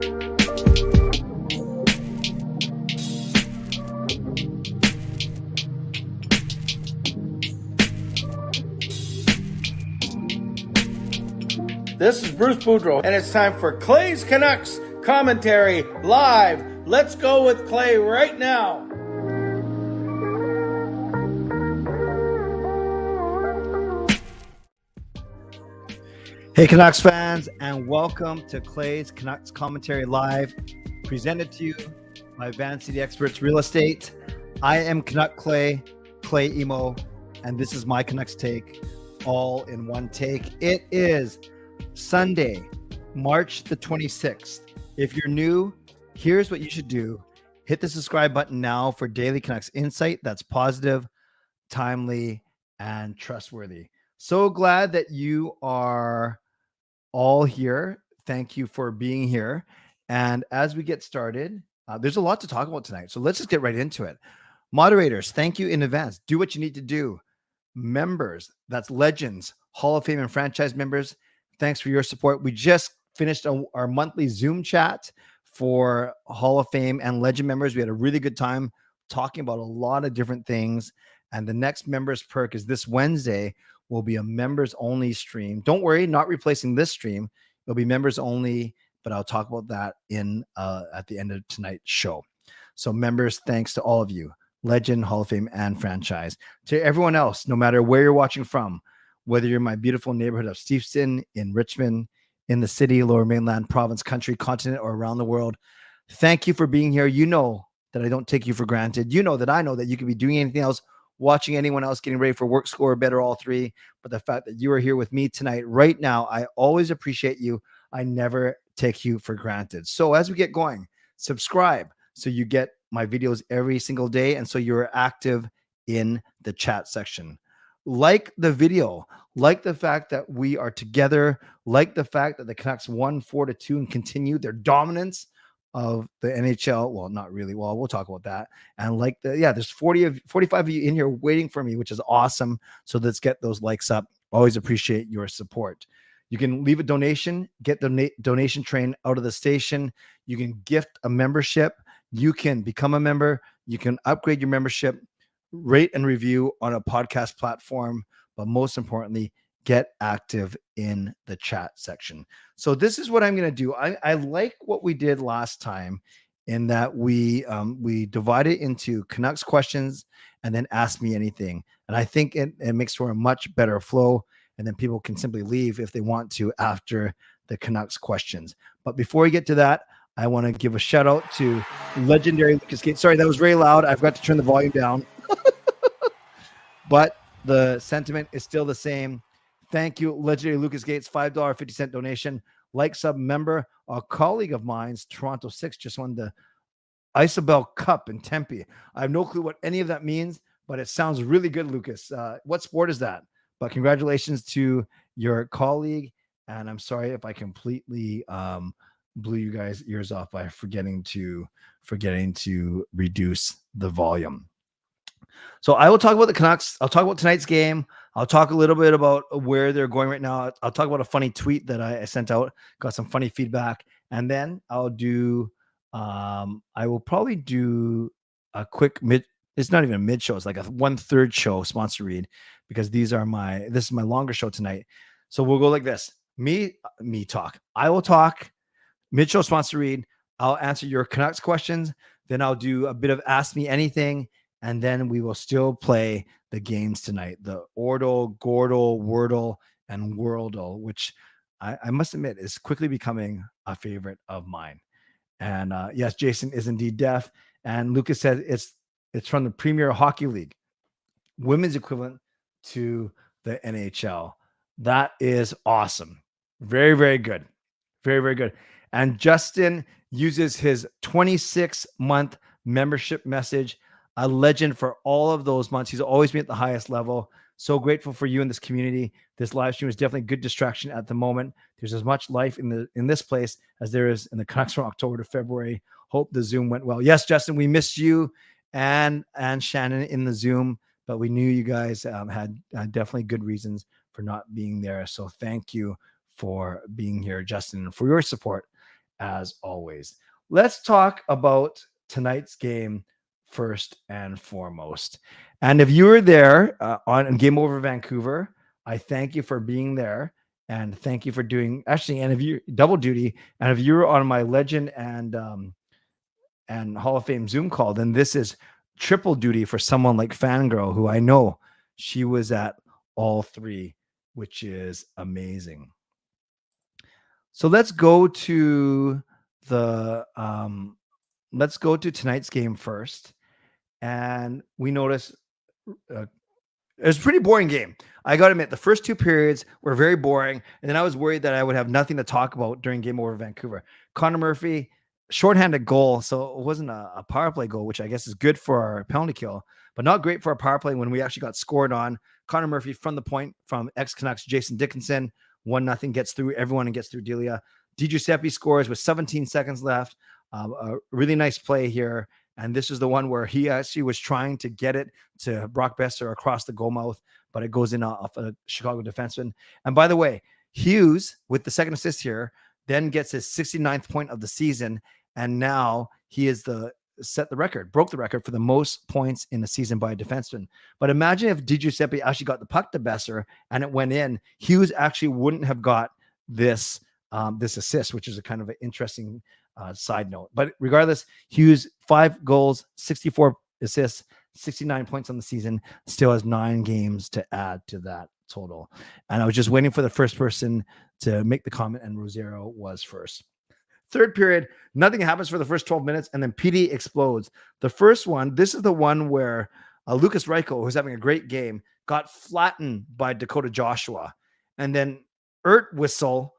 This is Bruce Boudreau, and it's time for Clay's Canucks commentary live. Let's go with Clay right now. Hey Canucks fans, and welcome to Clay's Canucks commentary live, presented to you by Van City Experts Real Estate. I am Canuck Clay Emo, and this is my Canucks take, all in one take. It is Sunday, March the 26th. If you're new, here's what you should do. Hit the subscribe button now for daily Canucks insight that's positive, timely, and trustworthy. So glad that you are all here. Thank you for being here. And as we get started, there's a lot to talk about tonight. So let's just get right into it. Moderators, thank you in advance. Do what you need to do. Members, that's legends, Hall of Fame and franchise members, thanks for your support. We just finished our monthly Zoom chat for Hall of Fame and legend members. We had a really good time talking about a lot of different things. And the next members perk is this Wednesday will be a members only stream. Don't worry, not replacing this stream. It'll be members only, but I'll talk about that in at the end of tonight's show. So members, thanks to all of you, legend, Hall of Fame, and franchise. To everyone else, no matter where you're watching from, whether you're in my beautiful neighborhood of Steveston, in Richmond, in the city, Lower Mainland, province, country, continent, or around the world, thank you for being here. You know that I don't take you for granted. You know that I know that you could be doing anything else, watching anyone else getting ready for work, school, or bed, or all three. But the fact that you are here with me tonight, right now, I always appreciate you. I never take you for granted. So as we get going, subscribe so you get my videos every single day, and so you're active in the chat section. Like the video, like the fact that we are together, like the fact that the Canucks won 4-2 and continue their dominance of the NHL. Well, not really. Well, we'll talk about that. And like there's 45 of you in here waiting for me, which is awesome. So let's get those likes up. Always appreciate your support. You can leave a donation, get the donation train out of the station. You can gift a membership. You can become a member. You can upgrade your membership, rate and review on a podcast platform, but most importantly, get active in the chat section. So this is what I'm going to do. I like what we did last time in that we divided into Canucks questions and then Ask Me Anything. And I think it makes for a much better flow. And then people can simply leave if they want to after the Canucks questions. But before we get to that, I want to give a shout out to legendary Lucas Gates. Sorry, that was very loud. I forgot to turn the volume down. But the sentiment is still the same. Thank you, legendary Lucas Gates, $5.50 donation. Like sub member, a colleague of mine's, Toronto 6, just won the Isabel Cup in Tempe. I have no clue what any of that means, but it sounds really good, Lucas. What sport is that? But congratulations to your colleague. And I'm sorry if I completely blew you guys' ears off by forgetting to reduce the volume. So I will talk about the Canucks. I'll talk about tonight's game. I'll talk a little bit about where they're going right now. I'll talk about a funny tweet that I sent out, got some funny feedback. And then I'll do, I will probably do a quick it's not even a mid show. It's like a 1/3 show sponsor read, because this is my longer show tonight. So we'll go like this. Me talk. I will talk, mid show sponsor read. I'll answer your Canucks questions. Then I'll do a bit of Ask Me Anything. And then we will still play the games tonight, the Ordle, Gordle, Wordle, and Worldle, which I must admit is quickly becoming a favorite of mine. And yes, Jason is indeed deaf. And Lucas said it's from the Premier Hockey League, women's equivalent to the NHL. That is awesome. Very, very good. Very, very good. And Justin uses his 26-month membership message. A legend for all of those months. He's always been at the highest level. So grateful for you in this community. This live stream is definitely a good distraction at the moment. There's as much life in this place as there is in the Canucks from October to February. Hope the Zoom went well. Yes, Justin, we missed you and Shannon in the Zoom, but we knew you guys had definitely good reasons for not being there. So thank you for being here, Justin, and for your support as always. Let's talk about tonight's game first and foremost. And if you were there on Game Over Vancouver, I thank you for being there. And thank you for doing and if you double duty, and if you were on my Legend and Hall of Fame Zoom call, then this is triple duty for someone like Fangirl, who I know she was at all three, which is amazing. So let's go to tonight's game first. And we notice it was a pretty boring game. I got to admit, the first two periods were very boring. And then I was worried that I would have nothing to talk about during Game Over Vancouver. Connor Murphy, shorthanded goal. So it wasn't a power play goal, which I guess is good for our penalty kill, but not great for our power play when we actually got scored on. Connor Murphy from the point from ex-Canucks Jason Dickinson. 1-0 gets through everyone and gets through Delia. DiGiuseppe scores with 17 seconds left. A really nice play here. And this is the one where he actually was trying to get it to Brock Besser across the goal mouth, but it goes in off a Chicago defenseman. And by the way, Hughes, with the second assist here, then gets his 69th point of the season. And now he is broke the record for the most points in the season by a defenseman. But imagine if DiGiuseppe actually got the puck to Besser and it went in, Hughes actually wouldn't have got this assist, which is a kind of an interesting side note. But regardless, Hughes, 5 goals, 64 assists, 69 points on the season, still has 9 games to add to that total. And I was just waiting for the first person to make the comment, and Rosero was first. Third period, nothing happens for the first 12 minutes, and then PD explodes. The first one, this is the one where Lukas Reichel, who's having a great game, got flattened by Dakota Joshua. And then Entwistle,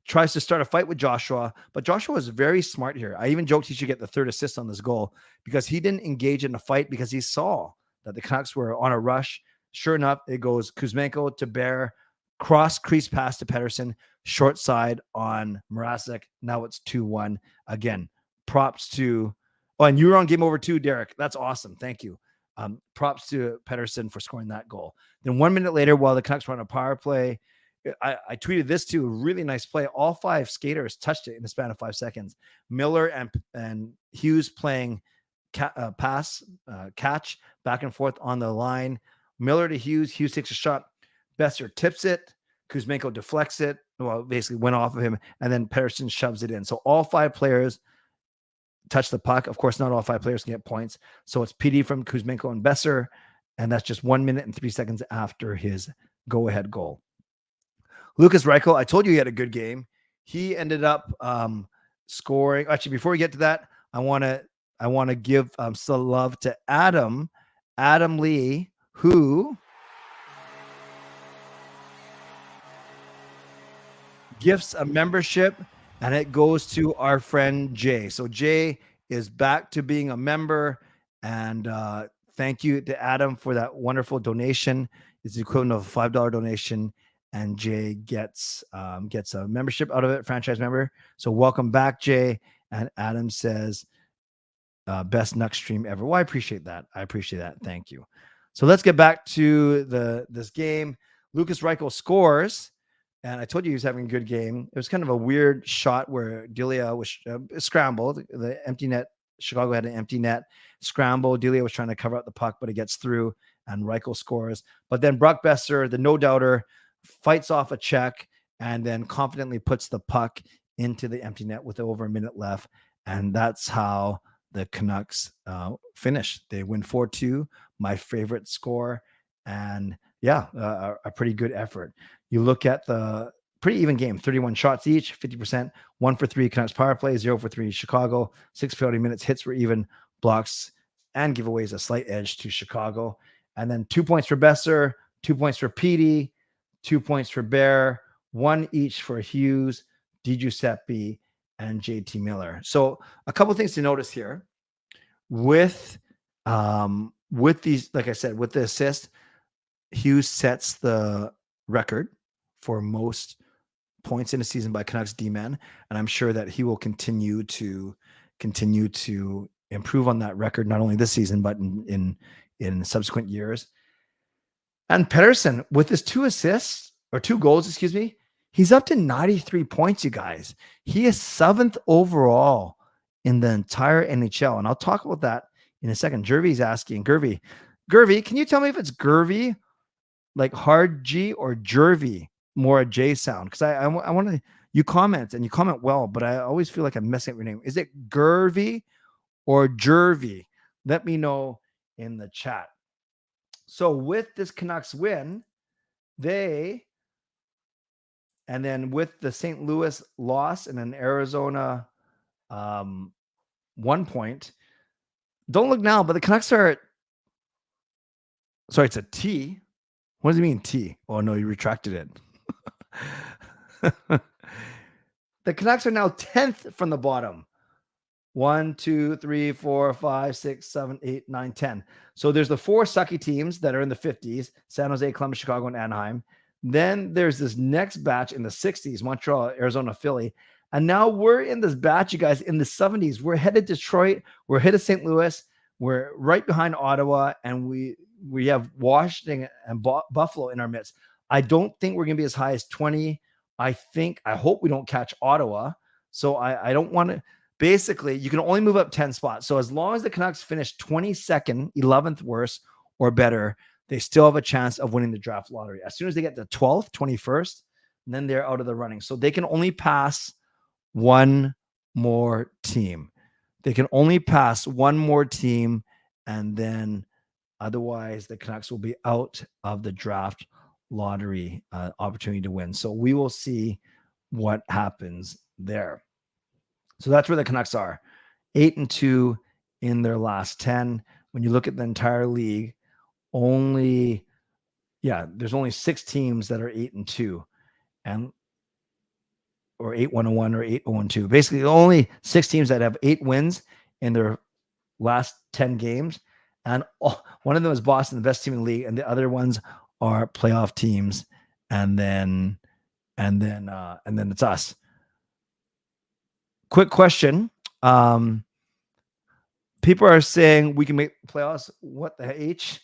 tries to start a fight with Joshua, but Joshua is very smart here. I even joked he should get the third assist on this goal because he didn't engage in a fight because he saw that the Canucks were on a rush. Sure enough, it goes Kuzmenko to Bear, cross crease pass to Pettersson, short side on Mrazek. Now it's 2-1. Again, props to, and you were on Game Over too, Derek. That's awesome. Thank you. Props to Pettersson for scoring that goal. Then 1 minute later, while the Canucks were on a power play, I tweeted this too. Really nice play. All 5 skaters touched it in the span of 5 seconds. Miller and Hughes playing catch back and forth on the line. Miller to Hughes. Hughes takes a shot. Besser tips it. Kuzmenko deflects it. Well, basically went off of him. And then Pettersson shoves it in. So all 5 players touch the puck. Of course, not all 5 players can get points. So it's PD from Kuzmenko and Besser. And that's just 1 minute and 3 seconds after his go-ahead goal. Lukas Reichel, I told you he had a good game. He ended up scoring. Actually, before we get to that, I want to give some love to Adam Lee, who gifts a membership, and it goes to our friend Jay. So Jay is back to being a member, and thank you to Adam for that wonderful donation. It's the equivalent of a $5 donation. And Jay gets a membership out of it, franchise member. So welcome back, Jay. And Adam says, best Nuck stream ever. Well, I appreciate that. Thank you. So let's get back to this game. Lukas Reichel scores. And I told you he was having a good game. It was kind of a weird shot where Delia was scrambled. The empty net, Chicago had an empty net. Scramble. Delia was trying to cover up the puck, but it gets through and Reichel scores. But then Brock Besser, the no-doubter, fights off a check and then confidently puts the puck into the empty net with over a minute left. And that's how the Canucks finish. They win 4-2, my favorite score. And a pretty good effort. You look at the pretty even game, 31 shots each, 50%, 1 for 3 Canucks power play, 0 for 3 Chicago, 6 penalty minutes, hits were even, blocks and giveaways a slight edge to Chicago. And then 2 points for Besser, 2 points for Petey, 2 points for Bear, 1 each for Hughes, DiGiuseppe, and JT Miller. So a couple things to notice here with these, like I said, with the assist, Hughes sets the record for most points in a season by Canucks D-man, and I'm sure that he will continue to improve on that record, not only this season but in subsequent years. And Pettersson, with his 2 goals, He's up to 93 points, you guys. He is 7th overall in the entire NHL. And I'll talk about that in a second. Jervy's asking, Gervy, can you tell me if it's Gervy, like hard G, or Jervy, more a J sound? Because I want to, you comment and you comment well, but I always feel like I'm messing up your name. Is it Gervy or Jervy? Let me know in the chat. So with this Canucks win, and then with the St. Louis loss and an Arizona 1 point, don't look now, but the Canucks are, sorry, it's a T. What does it mean, T? Oh, no, you retracted it. The Canucks are now 10th from the bottom. 1, 2, 3, 4, 5, 6, 7, 8, 9, 10. So there's the 4 sucky teams that are in the 50s, San Jose, Columbus, Chicago, and Anaheim. Then there's this next batch in the 60s, Montreal, Arizona, Philly. And now we're in this batch, you guys, in the 70s. We're headed to Detroit. We're headed to St. Louis. We're right behind Ottawa. And we have Washington and Buffalo in our midst. I don't think we're going to be as high as 20. I hope we don't catch Ottawa. So I don't want to. Basically, you can only move up 10 spots. So as long as the Canucks finish 22nd, 11th worst or better, they still have a chance of winning the draft lottery. As soon as they get to 12th, 21st, then they're out of the running. So they can only pass one more team. They can only pass one more team, and then otherwise the Canucks will be out of the draft lottery opportunity to win. So we will see what happens there. So that's where the Canucks are, 8-2 in their last 10. When you look at the entire league, there's only 6 teams that are 8-2, or 8-1-1 or 8-0-2. Basically, only 6 teams that have 8 wins in their last 10 games, and one of them is Boston, the best team in the league, and the other ones are playoff teams, and then it's us. Quick question. People are saying we can make playoffs. What the H?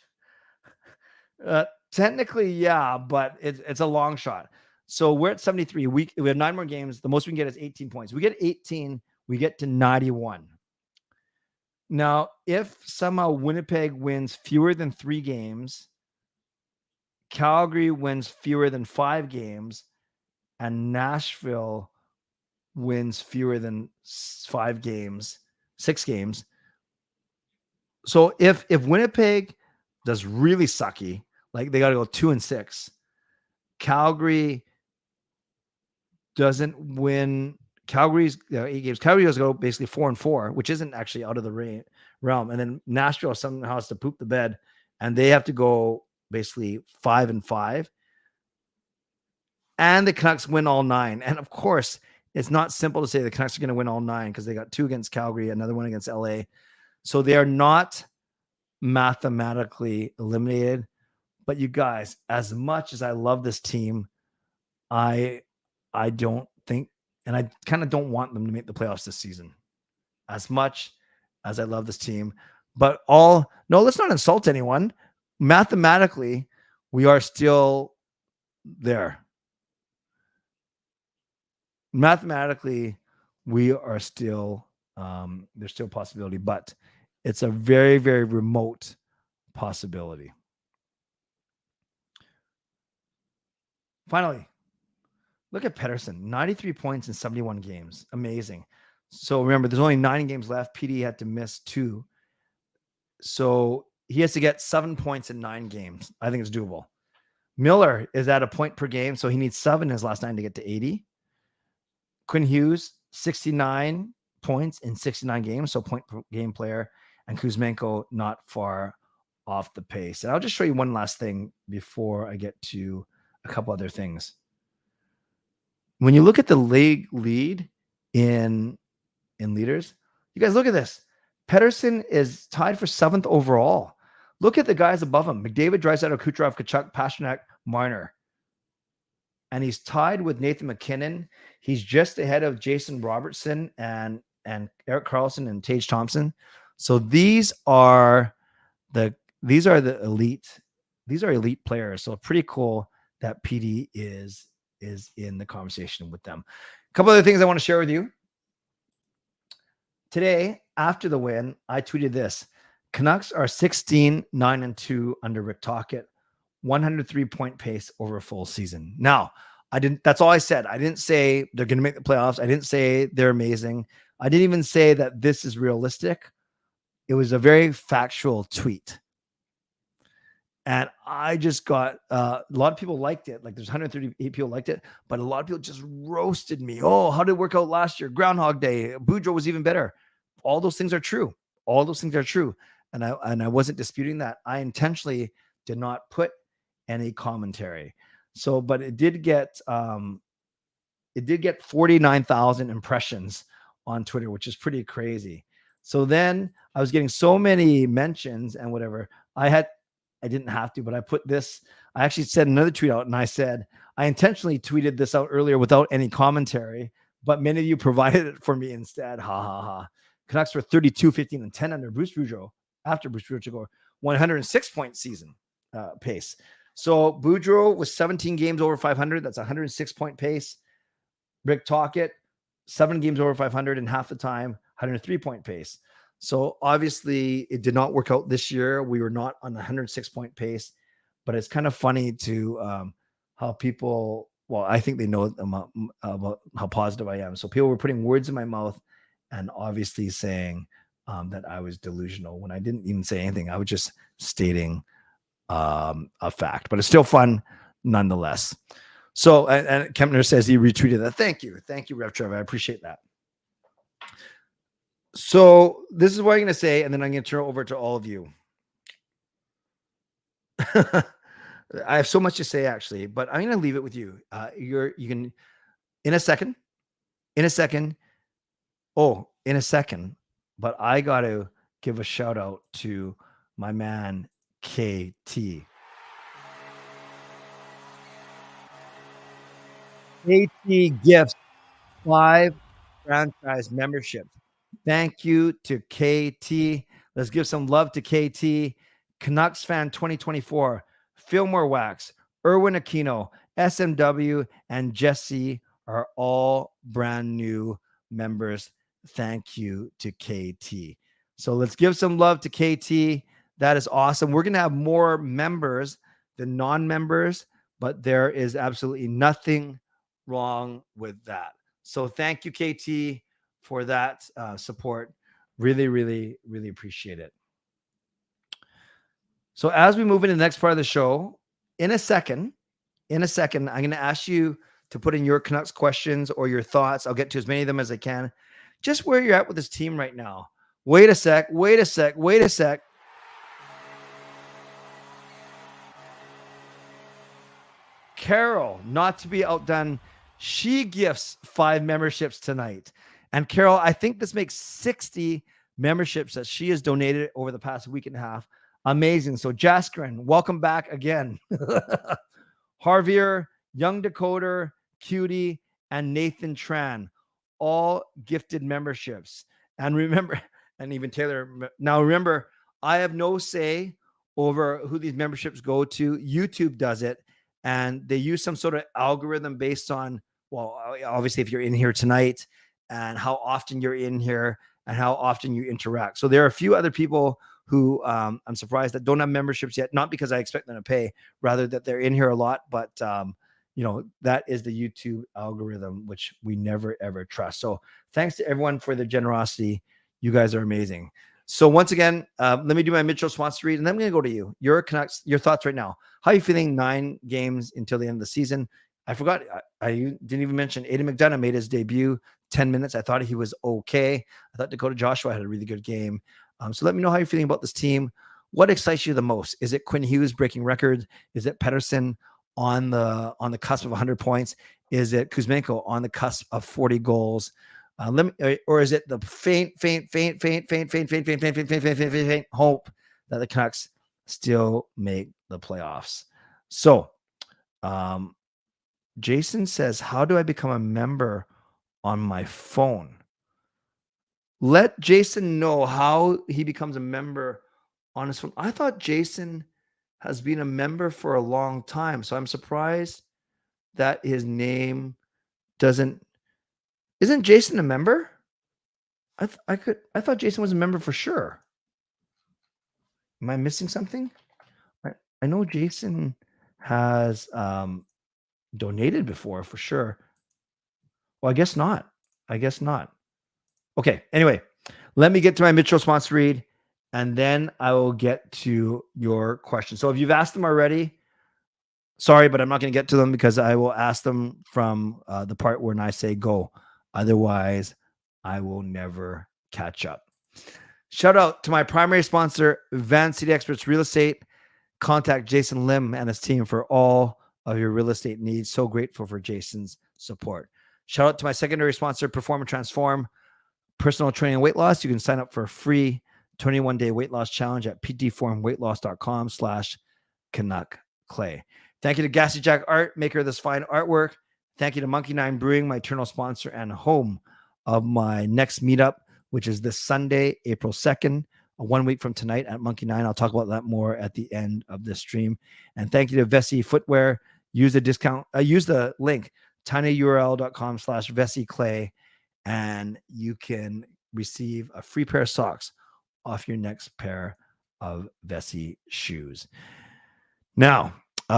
Technically, yeah, but it's a long shot. So we're at 73. We have 9 more games. The most we can get is 18 points. We get 18, we get to 91. Now, if somehow Winnipeg wins fewer than 3 games, Calgary wins fewer than 5 games, and Nashville wins fewer than 6 games. So if Winnipeg does really sucky, like they got to go 2-6, Calgary doesn't win. Calgary's 8 games. Calgary has to go basically 4-4, which isn't actually out of the realm. And then Nashville somehow has to poop the bed, and they have to go basically 5-5. And the Canucks win all 9. And of course, it's not simple to say the Canucks are going to win all 9 because they got 2 against Calgary, another one against LA. So they are not mathematically eliminated. But you guys, as much as I love this team, I don't think, and I kind of don't want them to make the playoffs this season. As much as I love this team, but let's not insult anyone. Mathematically, we are still there. Mathematically, we are still, there's still a possibility, but it's a very, very remote possibility. Finally, look at Pettersson, 93 points in 71 games. Amazing. So remember, there's only 9 games left. PD had to miss 2. So he has to get 7 points in 9 games. I think it's doable. Miller is at a point per game, so he needs 7 in his last 9 to get to 80. Quinn Hughes, 69 points in 69 games, so point per game player. And Kuzmenko not far off the pace. And I'll just show you one last thing before I get to a couple other things. When you look at the league lead in leaders, you guys look at this. Pettersson is tied for 7th overall. Look at the guys above him: McDavid, Draisaitl, Kucherov, Tkachuk, Pastrnak, Marner. And he's tied with Nathan McKinnon. He's just ahead of Jason Robertson and Erik Karlsson and Tage Thompson. So these are the elite. These are elite players. So pretty cool that PD is is in the conversation with them. A couple other things I want to share with you. Today, after the win, I tweeted this. Canucks are 16-9-2 under Rick Tocchet, 103-point pace over a full season. Now, that's all I said. I didn't say they're going to make the playoffs. I didn't say they're amazing. I didn't even say that this is realistic. It was a very factual tweet. And I just got a lot of people liked it. Like there's 138 people liked it, but a lot of people just roasted me. Oh, how did it work out last year? Groundhog Day. Boudreaux was even better. All those things are true. All those things are true. And I wasn't disputing that. I intentionally did not put any commentary. So, but it did get 49,000 impressions on Twitter, which is pretty crazy. So then I was getting so many mentions and whatever. I didn't have to, but I put this. I actually said another tweet out, and I said I intentionally tweeted this out earlier without any commentary, but many of you provided it for me instead. Ha ha ha. Canucks were 32-15-10 under Bruce Boudreau after Bruce Boudreau took over 106-point season pace. So Boudreau was 17 games over 500. That's 106-point pace. Rick Tocchet, 7 games over 500 and half the time, 103-point pace. So obviously it did not work out this year. We were not on the 106-point pace, but it's kind of funny to how people, well, I think they know about how positive I am. So people were putting words in my mouth and obviously saying that I was delusional when I didn't even say anything. I was just stating a fact, but it's still fun nonetheless. So, and Kempner says he retweeted that. Thank you, Rev Trevor. I appreciate that. So this is what I'm going to say, and then I'm going to turn it over to all of you. I have so much to say actually, but I'm going to leave it with you. You can in a second. But I got to give a shout out to my man KT. KT gifts 5 franchise memberships. Thank you to KT. Let's give some love to KT. Canucks fan 2024, Fillmore Wax, Erwin Aquino, SMW, and Jesse are all brand new members. Thank you to KT. So let's give some love to KT. That is awesome. We're going to have more members than non-members, but there is absolutely nothing wrong with that. So thank you, KT, for that support. Really, really, really appreciate it. So as we move into the next part of the show, in a second, I'm going to ask you to put in your Canucks questions or your thoughts. I'll get to as many of them as I can. Just where you're at with this team right now. Wait a sec. Carol, not to be outdone, she gifts 5 memberships tonight. And Carol, I think this makes 60 memberships that she has donated over the past week and a half. Amazing. So Jaskrin, welcome back again. Harvier, Young Decoder, Cutie, and Nathan Tran, all gifted memberships. And remember, and even Taylor, now remember, I have no say over who these memberships go to. YouTube does it, and they use some sort of algorithm based on, well, obviously if you're in here tonight and how often you're in here and how often you interact. So there are a few other people who I'm surprised that don't have memberships yet, not because I expect them to pay, rather that they're in here a lot, but that is the YouTube algorithm, which we never, ever trust. So thanks to everyone for their generosity. You guys are amazing. So once again, let me do my Mitchell sponsor read, and then I'm going to go to you. Your Canucks, your thoughts right now. How are you feeling 9 games until the end of the season? I forgot. I didn't even mention Aidan McDonough made his debut, 10 minutes. I thought he was okay. I thought Dakota Joshua had a really good game. So let me know how you're feeling about this team. What excites you the most? Is it Quinn Hughes breaking records? Is it Pettersson on the cusp of 100 points? Is it Kuzmenko on the cusp of 40 goals? Or is it the faint hope that the Canucks still make the playoffs? So, Jason says, how do I become a member on my phone? Let Jason know how he becomes a member on his phone. I thought Jason has been a member for a long time, so I'm surprised that his name doesn't. Isn't Jason a member? I thought Jason was a member for sure. Am I missing something? I know Jason has donated before for sure. Well, I guess not. Okay. Anyway, let me get to my Mitchell response read, and then I will get to your questions. So if you've asked them already, sorry, but I'm not going to get to them because I will ask them from the part when I say go. Otherwise, I will never catch up. Shout out to my primary sponsor, Van City Experts Real Estate. Contact Jason Lim and his team for all of your real estate needs. So grateful for Jason's support. Shout out to my secondary sponsor, Perform and Transform, personal training and weight loss. You can sign up for a free 21-day weight loss challenge at ptformweightloss.com/Canuck Clay. Thank you to Gassy Jack Art, maker of this fine artwork. Thank you to Monkey Nine Brewing, my eternal sponsor and home of my next meetup, which is this Sunday, April 2nd, 1 week from tonight at Monkey Nine. I'll talk about that more at the end of this stream. And thank you to Vessi Footwear. Use the link, tinyurl.com/VessiClay, and you can receive a free pair of socks off your next pair of Vessi shoes. Now,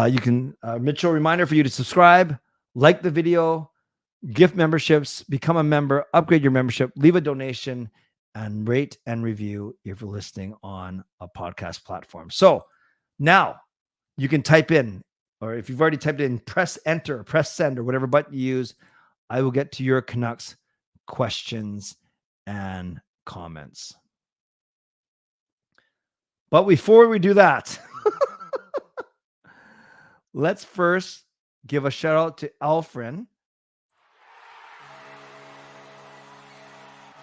you can, Mitchell, reminder for you to subscribe, like the video, gift memberships, become a member, upgrade your membership, leave a donation, and rate and review if you're listening on a podcast platform. So now you can type in, or if you've already typed in, press enter, press send, or whatever button you use. I will get to your Canucks questions and comments. But before we do that, let's first give a shout out to Alfred.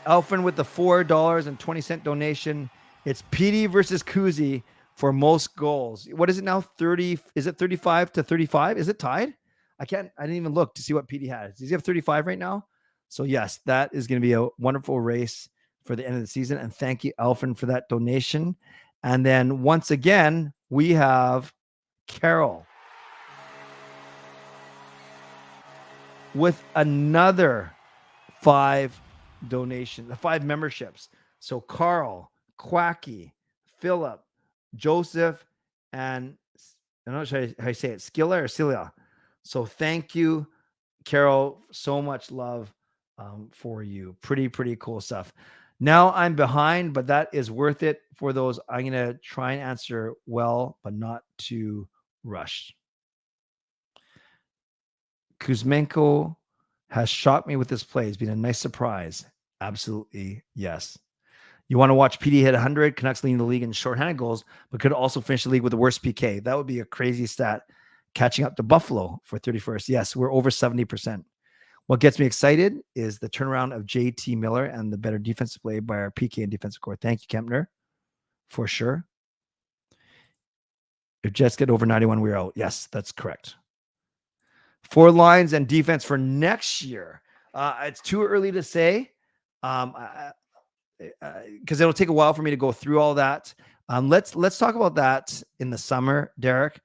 Alfred with the $4.20 donation. It's PD versus Kuzi for most goals. What is it now? 30? Is it 35-35? Is it tied? I didn't even look to see what PD has. Does he have 35 right now? So yes, that is going to be a wonderful race for the end of the season. And thank you, Alfred, for that donation. And then once again, we have Carol with another 5 donations, 5 memberships. So Carl, Quacky, Philip, Joseph, and I'm not sure how you say it, Skilla or Cilia. So thank you, Carol. So much love for you. Pretty cool stuff. Now I'm behind, but that is worth it for those. I'm going to try and answer well, but not too rushed. Kuzmenko has shocked me with this play. It's been a nice surprise. Absolutely, yes. You want to watch PD hit 100? Canucks leading the league in shorthanded goals, but could also finish the league with the worst PK. That would be a crazy stat, catching up to Buffalo for 31st. Yes, we're over 70%. What gets me excited is the turnaround of JT Miller and the better defensive play by our PK and defensive core. Thank you, Kempner, for sure. If Jets get over 91, we're out. Yes, that's correct. 4 lines and defense for next year. It's too early to say because it'll take a while for me to go through all that. Let's talk about that in the summer, Derek.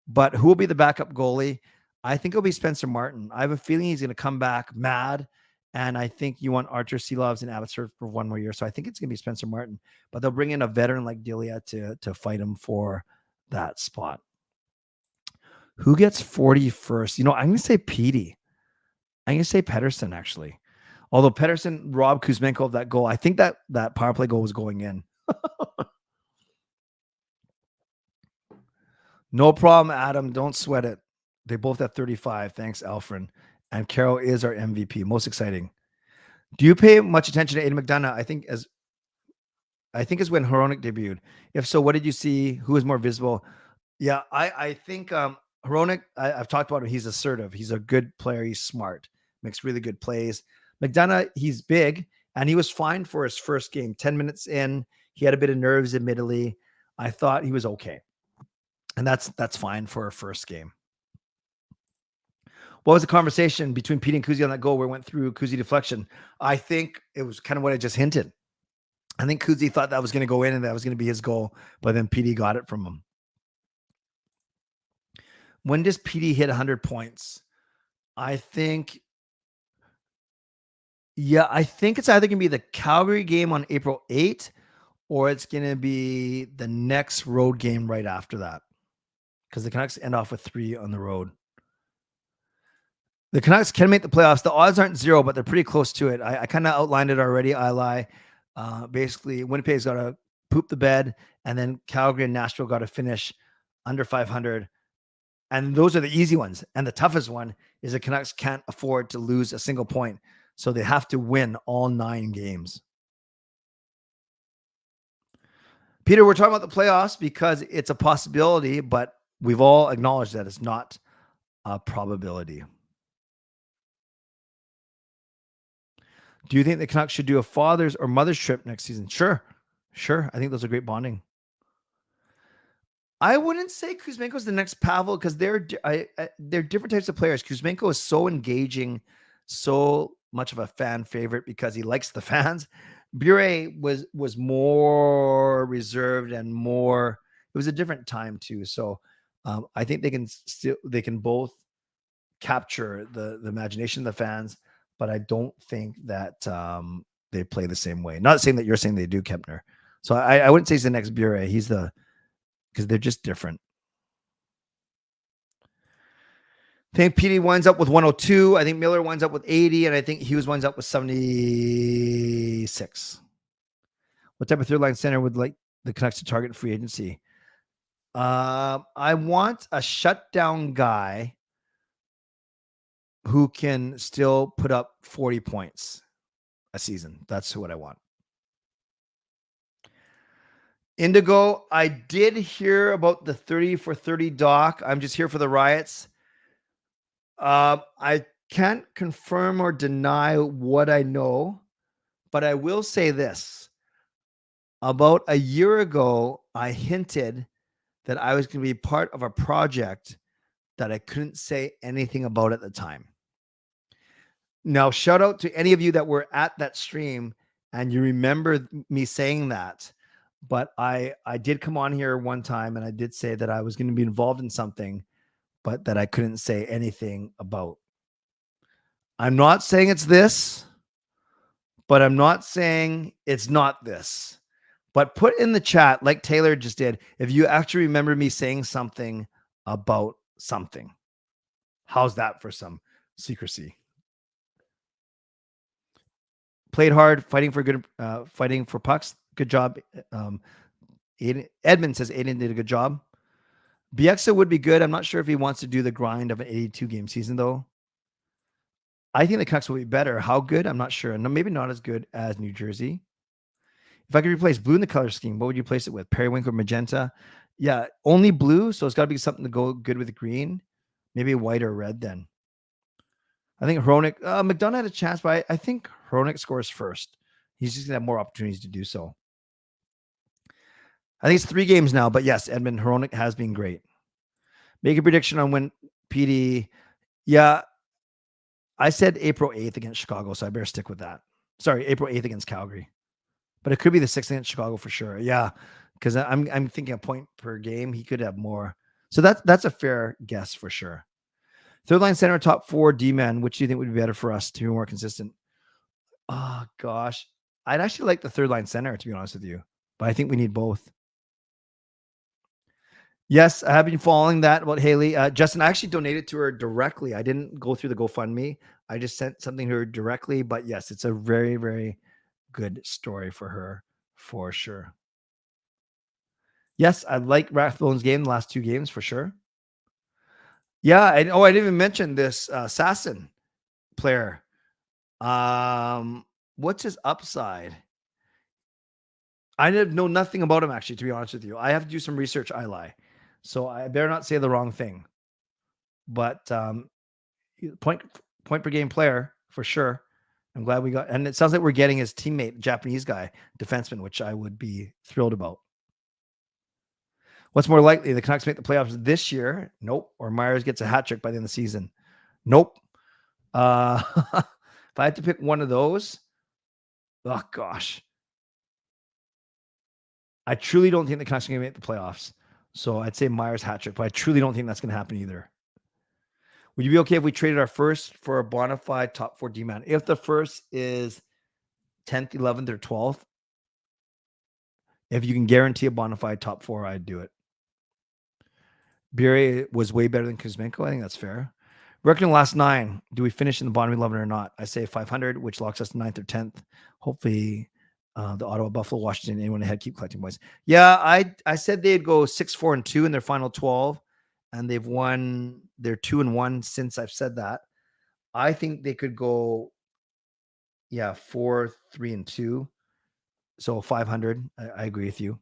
But who will be the backup goalie? I think it'll be Spencer Martin. I have a feeling he's going to come back mad, and I think you want Archer Seelovs and Abbotsford for 1 more year. So I think it's going to be Spencer Martin. But they'll bring in a veteran like Delia to fight him for that spot. Who gets 41st? I'm going to say Petey. I'm going to say Pettersson, actually. Although Pettersson robbed Kuzmenko of that goal. I think that power play goal was going in. No problem, Adam. Don't sweat it. They both have 35. Thanks, Alfred. And Carol is our MVP. Most exciting. Do you pay much attention to Aiden McDonough? I think is when Hronek debuted. If so, what did you see? Who is more visible? Yeah, I think Hronek, I've talked about him. He's assertive. He's a good player. He's smart. Makes really good plays. McDonough, he's big, and he was fine for his first game. 10 minutes in, he had a bit of nerves, admittedly. I thought he was okay. And that's fine for a first game. What was the conversation between Pete and Kuzi on that goal where it went through Kuzi deflection? I think it was kind of what I just hinted. I think Kuzi thought that was going to go in and that was going to be his goal, but then PD got it from him. When does PD hit 100 points? I think it's either going to be the Calgary game on April 8th or it's going to be the next road game right after that. Because the Canucks end off with 3 on the road. The Canucks can make the playoffs. The odds aren't 0, but they're pretty close to it. I kind of outlined it already. I lie. Basically, Winnipeg's got to poop the bed, and then Calgary and Nashville got to finish under 500. And those are the easy ones. And the toughest one is the Canucks can't afford to lose a single point. So they have to win all 9 games. Peter, we're talking about the playoffs because it's a possibility, but we've all acknowledged that it's not a probability. Do you think the Canucks should do a father's or mother's trip next season? Sure. I think those are great bonding. I wouldn't say Kuzmenko's the next Pavel because they're different types of players. Kuzmenko is so engaging, so much of a fan favorite because he likes the fans. Bure was more reserved and more. It was a different time too. So I think they can both capture the imagination of the fans, but I don't think that they play the same way. Not saying that you're saying they do, Kempner. So I wouldn't say he's the next Bure. Because they're just different. I think PD winds up with 102. I think Miller winds up with 80. And I think Hughes winds up with 76. What type of third line center would like the Canucks to target in free agency? I want a shutdown guy who can still put up 40 points a season. That's what I want. Indigo, I did hear about the 30 for 30 doc. I'm just here for the riots. I can't confirm or deny what I know, but I will say this. About a year ago, I hinted that I was going to be part of a project that I couldn't say anything about at the time. Now, shout out to any of you that were at that stream and you remember me saying that. But I did come on here one time and I did say that I was going to be involved in something, but that I couldn't say anything about. I'm not saying it's this, but I'm not saying it's not this. But put in the chat, like Taylor just did, if you actually remember me saying something about something. How's that for some secrecy? Played hard, fighting for pucks. Good job. Edmund says Aiden did a good job. Bieksa would be good. I'm not sure if he wants to do the grind of an 82-game season, though. I think the Canucks will be better. How good? I'm not sure. No, maybe not as good as New Jersey. If I could replace blue in the color scheme, what would you replace it with? Periwinkle, magenta? Yeah, only blue, so it's got to be something to go good with green. Maybe white or red then. I think Hronik, McDonough had a chance, but I think Hronik scores first. He's just going to have more opportunities to do so. I think it's 3 games now, but yes, Edmund Hronik has been great. Make a prediction on when PD. Yeah, I said April 8th against Chicago, so I better stick with that. Sorry, April 8th against Calgary. But it could be the 6th against Chicago for sure. Yeah, because I'm thinking a point per game. He could have more. So that's a fair guess for sure. Third line center, top 4 D-men. Which do you think would be better for us to be more consistent? Oh, gosh. I'd actually like the third line center, to be honest with you. But I think we need both. Yes, I have been following that about Haley. Justin, I actually donated to her directly. I didn't go through the GoFundMe. I just sent something to her directly. But yes, it's a very, very good story for her, for sure. Yes, I like Rathbone's game, the last 2 games, for sure. Yeah, I didn't even mention this Sasson player. What's his upside? I know nothing about him, actually, to be honest with you. I have to do some research. I lie. So I better not say the wrong thing. But point per game player, for sure. I'm glad we got, and it sounds like we're getting his teammate, Japanese guy, defenseman, which I would be thrilled about. What's more likely, the Canucks make the playoffs this year? Nope. Or Myers gets a hat trick by the end of the season? Nope. If I had to pick one of those, oh gosh. I truly don't think the Canucks are going to make the playoffs. So I'd say Myers hat trick, but I truly don't think that's going to happen either. Would you be okay if we traded our first for a bona fide top 4 D-man? If the first is 10th, 11th, or 12th, if you can guarantee a bona fide top 4, I'd do it. Bure was way better than Kuzmenko. I think that's fair. Reckoning last 9. Do we finish in the bottom 11 or not? I say 500, which locks us to 9th or 10th. Hopefully, the Ottawa, Buffalo, Washington, anyone ahead, keep collecting points. Yeah, I said they'd go 6-4-2 in their final 12, and they've won. They're 2-1 since I've said that. I think they could go, 4-3-2. So 500. I agree with you.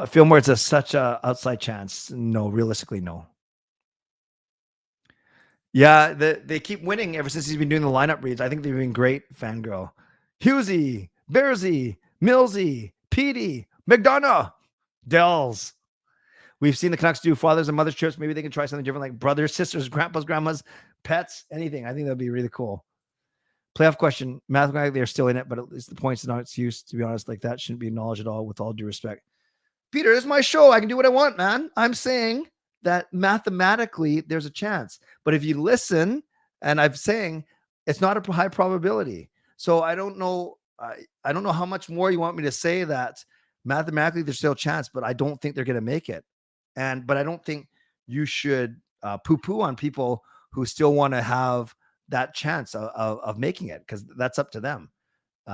Fillmore, it's such a outside chance. No, realistically, no. Yeah, they keep winning ever since he's been doing the lineup reads. I think they've been great, Fangirl. Hughesy, Bearsy, Millsy, Petey, McDonough, Dells. We've seen the Canucks do fathers and mothers trips. Maybe they can try something different, like brothers, sisters, grandpas, grandmas, pets, anything. I think that'd be really cool. Playoff question. Mathematically, they're still in it, but at least the points are not its use. To be honest, like that shouldn't be acknowledged at all, with all due respect. Peter, this is my show. I can do what I want, man. I'm saying that mathematically there's a chance. But if you listen, and I'm saying it's not a high probability. So I don't know. I don't know how much more you want me to say that mathematically there's still a chance, but I don't think they're going to make it. But I don't think you should poo-poo on people who still want to have that chance of making it, because that's up to them.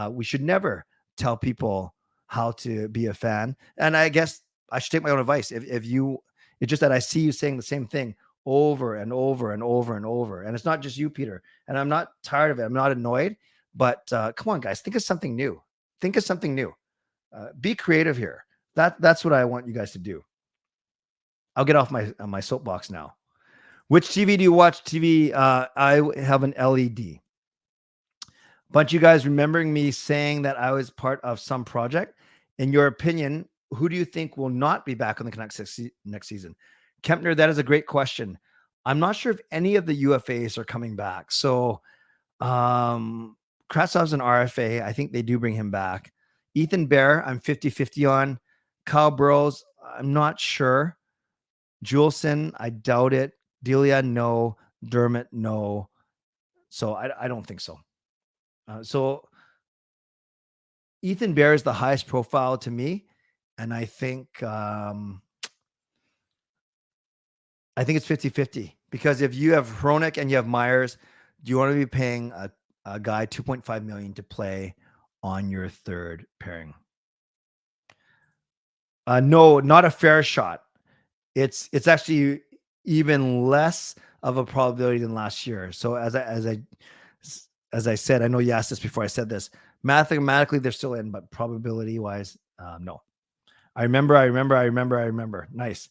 We should never tell people how to be a fan. And I guess I should take my own advice. If you, it's just that I see you saying the same thing over and over and over and over. And it's not just you, Peter. And I'm not tired of it. I'm not annoyed, but come on, guys, think of something new. Think of something new. Be creative here. That's what I want you guys to do. I'll get off my soapbox now. Which TV do you watch? TV, I have an LED. Bunch of you guys remembering me saying that I was part of some project. In your opinion, who do you think will not be back on the Canucks next season? Kempner, that is a great question. I'm not sure if any of the UFAs are coming back. So Kravtsov's an RFA. I think they do bring him back. Ethan Bear, I'm 50-50 on. Kyle Burrows, I'm not sure. Juleson, I doubt it. Delia, no. Dermott, no. So I don't think so. So Ethan Bear is the highest profile to me, and I think it's 50-50, because if you have Hronek and you have Myers, do you want to be paying a guy $2.5 million to play on your third pairing? No, not a fair shot. It's actually even less of a probability than last year. So as I said, I know you asked this before I said this. Mathematically, they're still in, but probability-wise, no. I remember. Nice.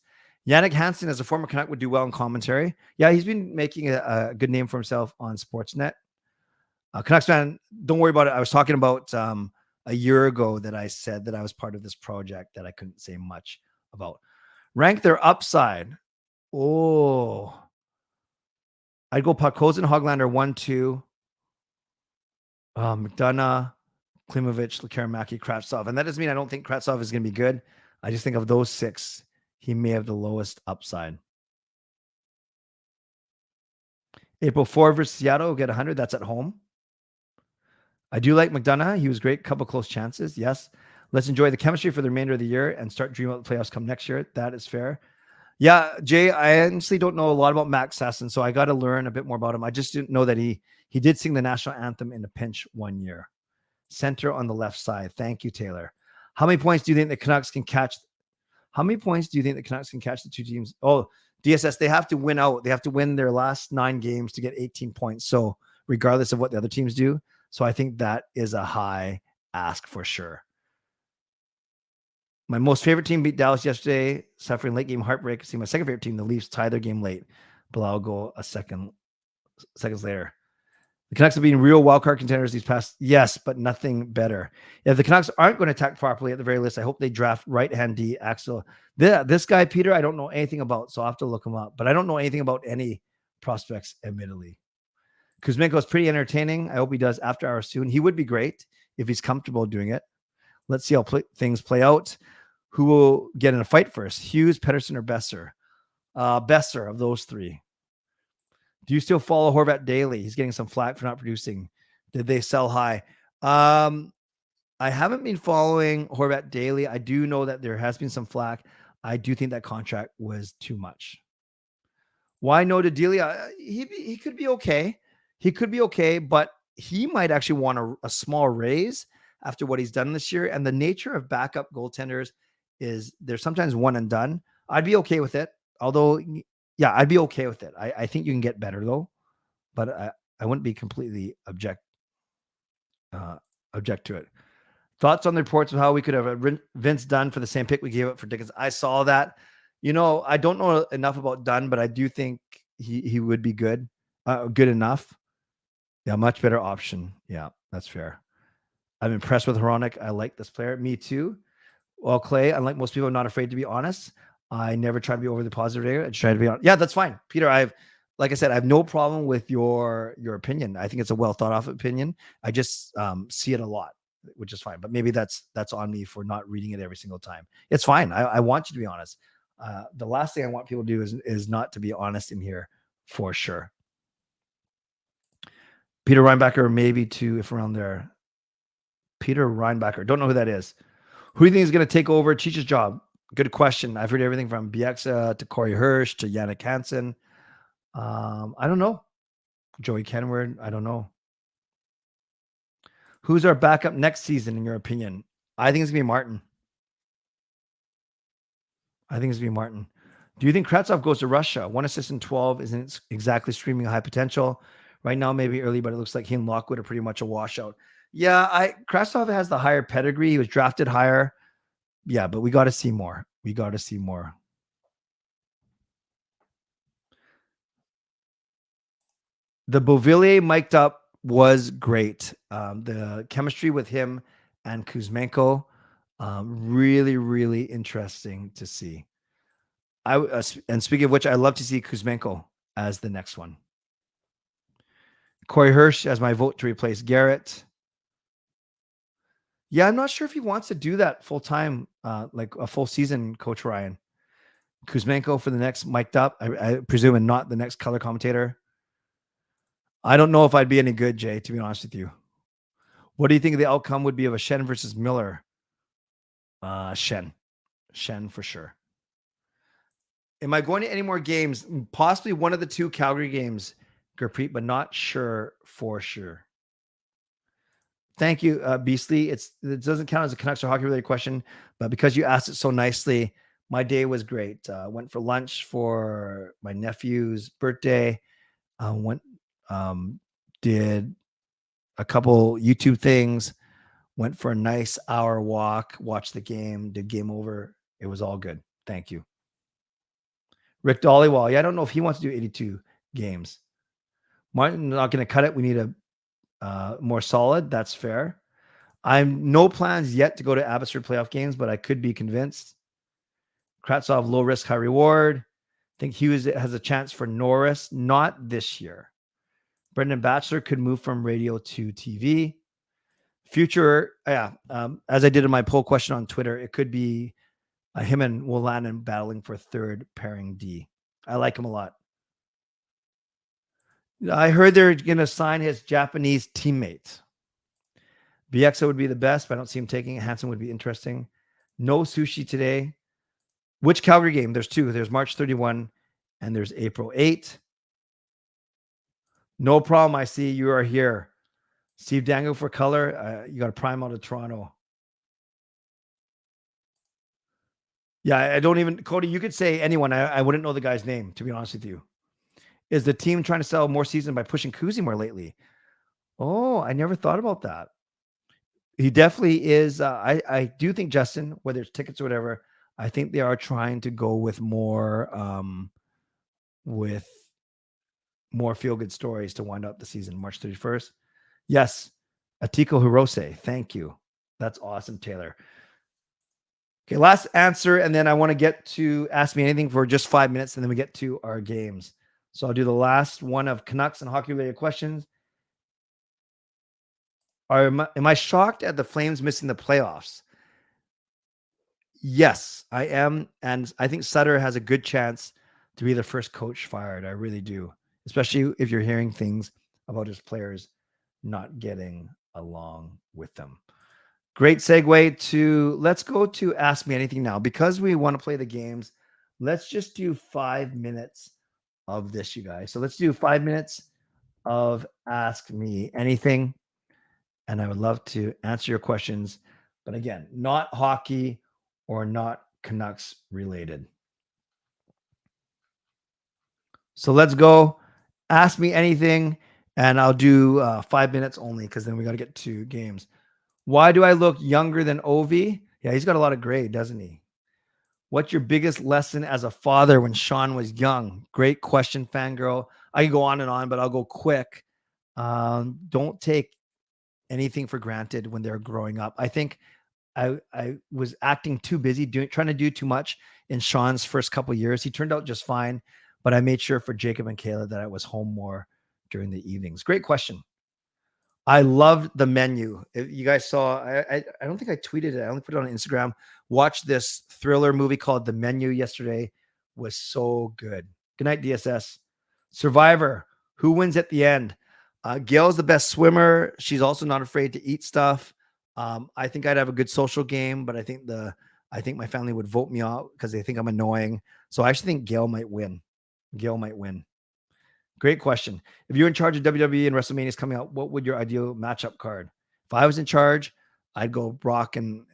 Yannick Hansen, as a former Canuck, would do well in commentary. Yeah, he's been making a good name for himself on Sportsnet. Canucks fan, don't worry about it. I was talking about a year ago that I said that I was part of this project that I couldn't say much about. Rank their upside. Oh. I'd go Podkolzin, Hoglander 1-2. McDonough, Klimovich, Lekaramaki, Kravtsov. And that doesn't mean I don't think Kravtsov is going to be good. I just think of those 6, he may have the lowest upside. April 4 versus Seattle will get 100. That's at home. I do like McDonough. He was great. Couple close chances. Yes. Let's enjoy the chemistry for the remainder of the year and start dreaming about the playoffs come next year. That is fair. Yeah, Jay, I honestly don't know a lot about Max Sasson, so I got to learn a bit more about him. I just didn't know that he did sing the national anthem in a pinch one year. Center on the left side. Thank you, Taylor. How many points do you think the Canucks can catch? How many points do you think the Canucks can catch the two teams? Oh, DSS, they have to win out. They have to win their last 9 games to get 18 points. So regardless of what the other teams do. So I think that is a high ask for sure. My most favorite team beat Dallas yesterday, suffering late game heartbreak. See my second favorite team, the Leafs, tie their game late. Bilal goal seconds later. The Canucks have been real wildcard contenders these past, yes, but nothing better. If the Canucks aren't going to attack properly at the very least, I hope they draft right-hand D, Axel. This guy, Peter, I don't know anything about, so I'll have to look him up. But I don't know anything about any prospects, admittedly. Kuzmenko is pretty entertaining. I hope he does after hours soon. He would be great if he's comfortable doing it. Let's see how things play out. Who will get in a fight first, Hughes, Pettersson, or Besser? Besser of those three. Do you still follow Horvat daily? He's getting some flack for not producing. Did they sell high? I haven't been following Horvat daily. I do know that there has been some flack. I do think that contract was too much. Why no to Delia? He could be okay. He could be okay, but he might actually want a small raise after what he's done this year. And the nature of backup goaltenders is they're sometimes one and done. I'd be okay with it. Although, yeah, I'd be okay with it. I think you can get better though, but I wouldn't be completely object to it. Thoughts on the reports of how we could have Vince Dunn for the same pick we gave up for Dickens? I saw that. I don't know enough about Dunn, but I do think he would be good enough. Yeah, much better option. Yeah, that's fair. I'm impressed with Hronek. I like this player. Me too. Well, Clay, unlike most people, I'm not afraid to be honest. I never try to be over the positive area. I try to be honest. Yeah, that's fine. Peter, like I said, I have no problem with your opinion. I think it's a well thought out opinion. I just see it a lot, which is fine. But maybe that's on me for not reading it every single time. It's fine. I want you to be honest. The last thing I want people to do is not to be honest in here for sure. Peter Reinbacher, maybe too, if around there. Peter Reinbacher, don't know who that is. Who do you think is going to take over Cheech's job? Good question. I've heard everything from Bieksa to Corey Hirsch to Yannick Hansen. I don't know. Joey Kenward, I don't know. Who's our backup next season, in your opinion? I think it's going to be Martin. Do you think Kravtsov goes to Russia? 1 assist in 12 isn't exactly streaming high potential. Right now, maybe early, but it looks like he and Lockwood are pretty much a washout. Yeah, Kravtsov has the higher pedigree. He was drafted higher. Yeah, but we got to see more. The Beauvillier mic'd up was great. The chemistry with him and Kuzmenko, really, really interesting to see. And speaking of which, I love to see Kuzmenko as the next one. Corey Hirsch as my vote to replace Garrett. Yeah, I'm not sure if he wants to do that full time, like a full season, Coach Ryan. Kuzmenko for the next mic'd up, I presume, and not the next color commentator. I don't know if I'd be any good, Jay, to be honest with you. What do you think the outcome would be of a Shen versus Miller? Shen for sure. Am I going to any more games? Possibly one of the 2 Calgary games, Gurpreet, but not sure for sure. Thank you, Beastly. It doesn't count as a Canucks or hockey related question, but because you asked it so nicely, my day was great. Went for lunch for my nephew's birthday. Did a couple YouTube things. Went for a nice hour walk. Watched the game. Did game over. It was all good. Thank you. Rick Dollywall. Yeah, I don't know if he wants to do 82 games. Martin, not going to cut it. We need a more solid. That's fair. I'm no plans yet to go to Abbotsford playoff games, but I could be convinced. Kravtsov, low risk, high reward. I think Hughes has a chance for Norris, not this year. Brendan Batchelor could move from radio to TV. Future, as I did in my poll question on Twitter, it could be him and Wolanin battling for third pairing D. I like him a lot. I heard they're going to sign his Japanese teammate. Bieksa would be the best, but I don't see him taking it. Hansen would be interesting. No sushi today. Which Calgary game? There's 2. There's March 31 and there's April 8. No problem. I see you are here. Steve Dango for color. You got a prime out of Toronto. Yeah, I don't even, Cody, you could say anyone. I wouldn't know the guy's name, to be honest with you. Is the team trying to sell more season by pushing Kuzi more lately? Oh, I never thought about that. He definitely is. I do think, Justin, whether it's tickets or whatever, I think they are trying to go with more feel-good stories to wind up the season. March 31st. Yes. Atiko Hirose. Thank you. That's awesome, Taylor. Okay, last answer, and then I want to get to Ask Me Anything for just 5 minutes, and then we get to our games. So I'll do the last one of Canucks and hockey-related questions. Am I shocked at the Flames missing the playoffs? Yes, I am, and I think Sutter has a good chance to be the first coach fired. I really do, especially if you're hearing things about his players not getting along with them. Great segue to let's go to Ask Me Anything now. Because we want to play the games, let's just do 5 minutes of this, you guys. So let's do 5 minutes of Ask Me Anything. And I would love to answer your questions. But again, not hockey or not Canucks related. So let's go. Ask me anything. And I'll do 5 minutes only because then we got to get to games. Why do I look younger than Ovi? Yeah, he's got a lot of gray, doesn't he? What's your biggest lesson as a father when Sean was young? Great question, fangirl. I can go on and on, but I'll go quick. Don't take anything for granted when they're growing up. I think I was acting too busy, trying to do too much in Sean's first couple of years. He turned out just fine, but I made sure for Jacob and Kayla that I was home more during the evenings. Great question. I loved the menu. If you guys saw, I don't think I tweeted it. I only put it on Instagram. Watch this thriller movie called The Menu yesterday. Was so good. Good night, DSS. Survivor. Who wins at the end? Gail's the best swimmer. She's also not afraid to eat stuff. I think I'd have a good social game, but I think my family would vote me out because they think I'm annoying. So I actually think Gail might win. Gail might win. Great question. If you're in charge of WWE and WrestleMania is coming out, what would your ideal matchup card? If I was in charge, I'd go Brock and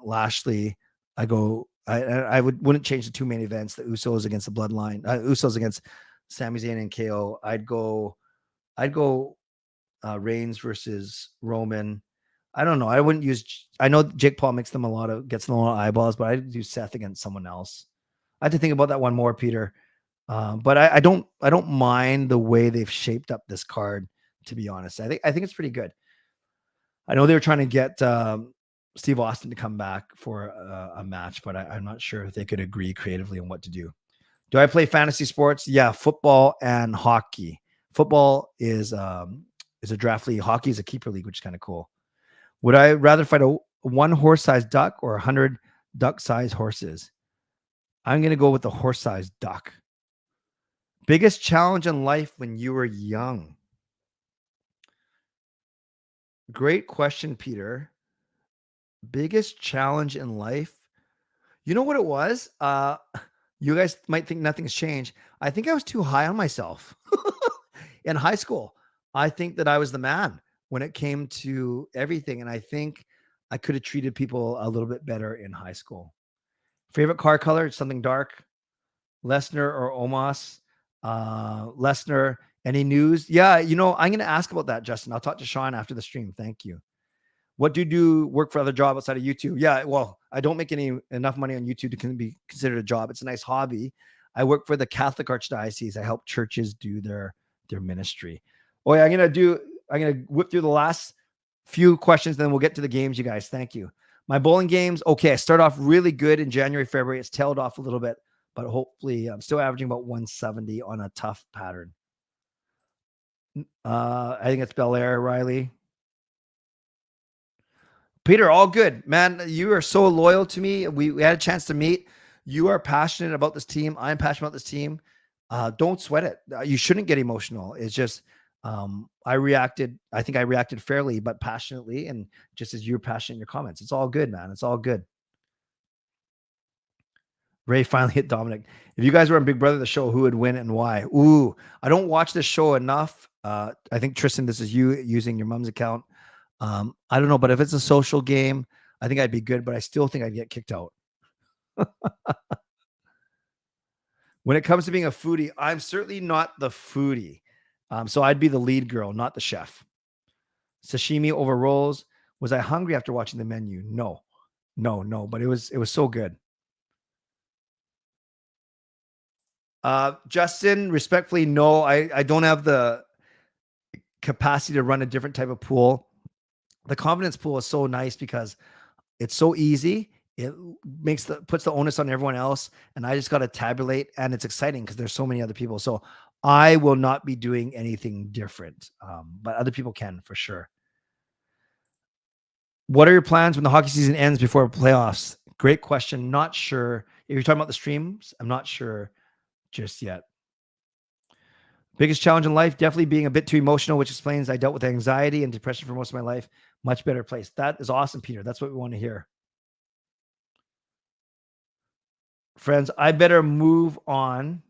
Lashley. I wouldn't change the two main events, the Usos against the Bloodline, Usos against Sami Zayn and KO. I'd go Reigns versus Roman. I don't know. I wouldn't use. I know Jake Paul gets them a lot of eyeballs, but I'd do Seth against someone else. I had to think about that one more, Peter. But I don't mind the way they've shaped up this card. To be honest, I think it's pretty good. I know they were trying to get Steve Austin to come back for a match, but I'm not sure if they could agree creatively on what to do. Do I play fantasy sports? Yeah, football and hockey. Football is a draft league. Hockey is a keeper league, which is kind of cool. Would I rather fight a 1 horse-sized duck or 100 duck-sized horses? I'm going to go with the horse-sized duck. Biggest challenge in life when you were young? Great question, Peter. Biggest challenge in life? You know what it was? You guys might think nothing's changed. I think I was too high on myself. In high school, I think that I was the man when it came to everything. And I think I could have treated people a little bit better in high school. Favorite car color? Something dark. Lesnar or Omos? Lesnar. Any news? Yeah, I'm going to ask about that, Justin. I'll talk to Sean after the stream. Thank you. What do you do? Work for other job outside of YouTube? Yeah, well, I don't make enough money on YouTube to be considered a job. It's a nice hobby. I work for the Catholic Archdiocese. I help churches do their ministry. Oh yeah, I'm gonna whip through the last few questions, then we'll get to the games, you guys. Thank you. My bowling games. Okay, I start off really good in January, February. It's tailed off a little bit, but hopefully I'm still averaging about 170 on a tough pattern. I think it's Bel Air, Riley. Peter, all good, man. You are so loyal to me. We had a chance to meet. You are passionate about this team. I'm passionate about this team. Don't sweat it. You shouldn't get emotional. It's just I think I reacted fairly, but passionately, and just as you're passionate in your comments. It's all good, man. It's all good. Ray finally hit Dominic. If you guys were on Big Brother, the show, who would win and why? Ooh, I don't watch this show enough. I think, Tristan, this is you using your mom's account. I don't know, but if it's a social game, I think I'd be good, but I still think I'd get kicked out. When it comes to being a foodie, I'm certainly not the foodie. So I'd be the lead girl, not the chef. Sashimi over rolls. Was I hungry after watching the menu? No, but it was so good. Justin, respectfully, no, I don't have the capacity to run a different type of pool. The confidence pool is so nice because it's so easy. It puts the onus on everyone else, and I just got to tabulate, and it's exciting because there's so many other people. So I will not be doing anything different, but other people can for sure. What are your plans when the hockey season ends before playoffs? Great question. Not sure. If you're talking about the streams, I'm not sure. just yet. Biggest challenge in life, definitely being a bit too emotional, which explains I dealt with anxiety and depression for most of my life. Much better place. That is awesome, Peter. That's what we want to hear. Friends, I better move on.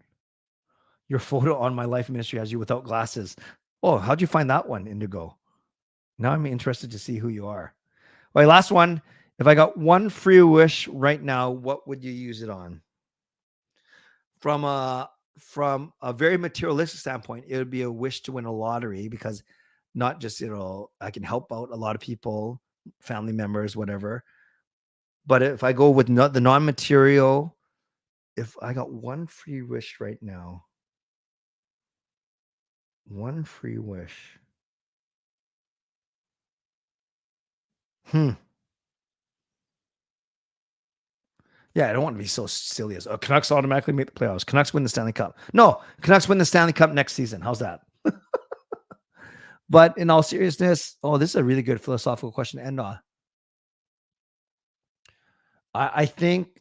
Your photo on my life ministry has you without glasses. Oh, how'd you find that one, Indigo? Now I'm interested to see who you are. All right, last one. If I got one free wish right now, what would you use it on? From a very materialistic standpoint, it would be a wish to win a lottery, because not just, I can help out a lot of people, family members, whatever. But if I go with the non-material, if I got one free wish right now, one free wish. Yeah, I don't want to be so silly as, Canucks automatically make the playoffs. Canucks win the Stanley Cup. No, Canucks win the Stanley Cup next season. How's that? But in all seriousness, this is a really good philosophical question to end on. I think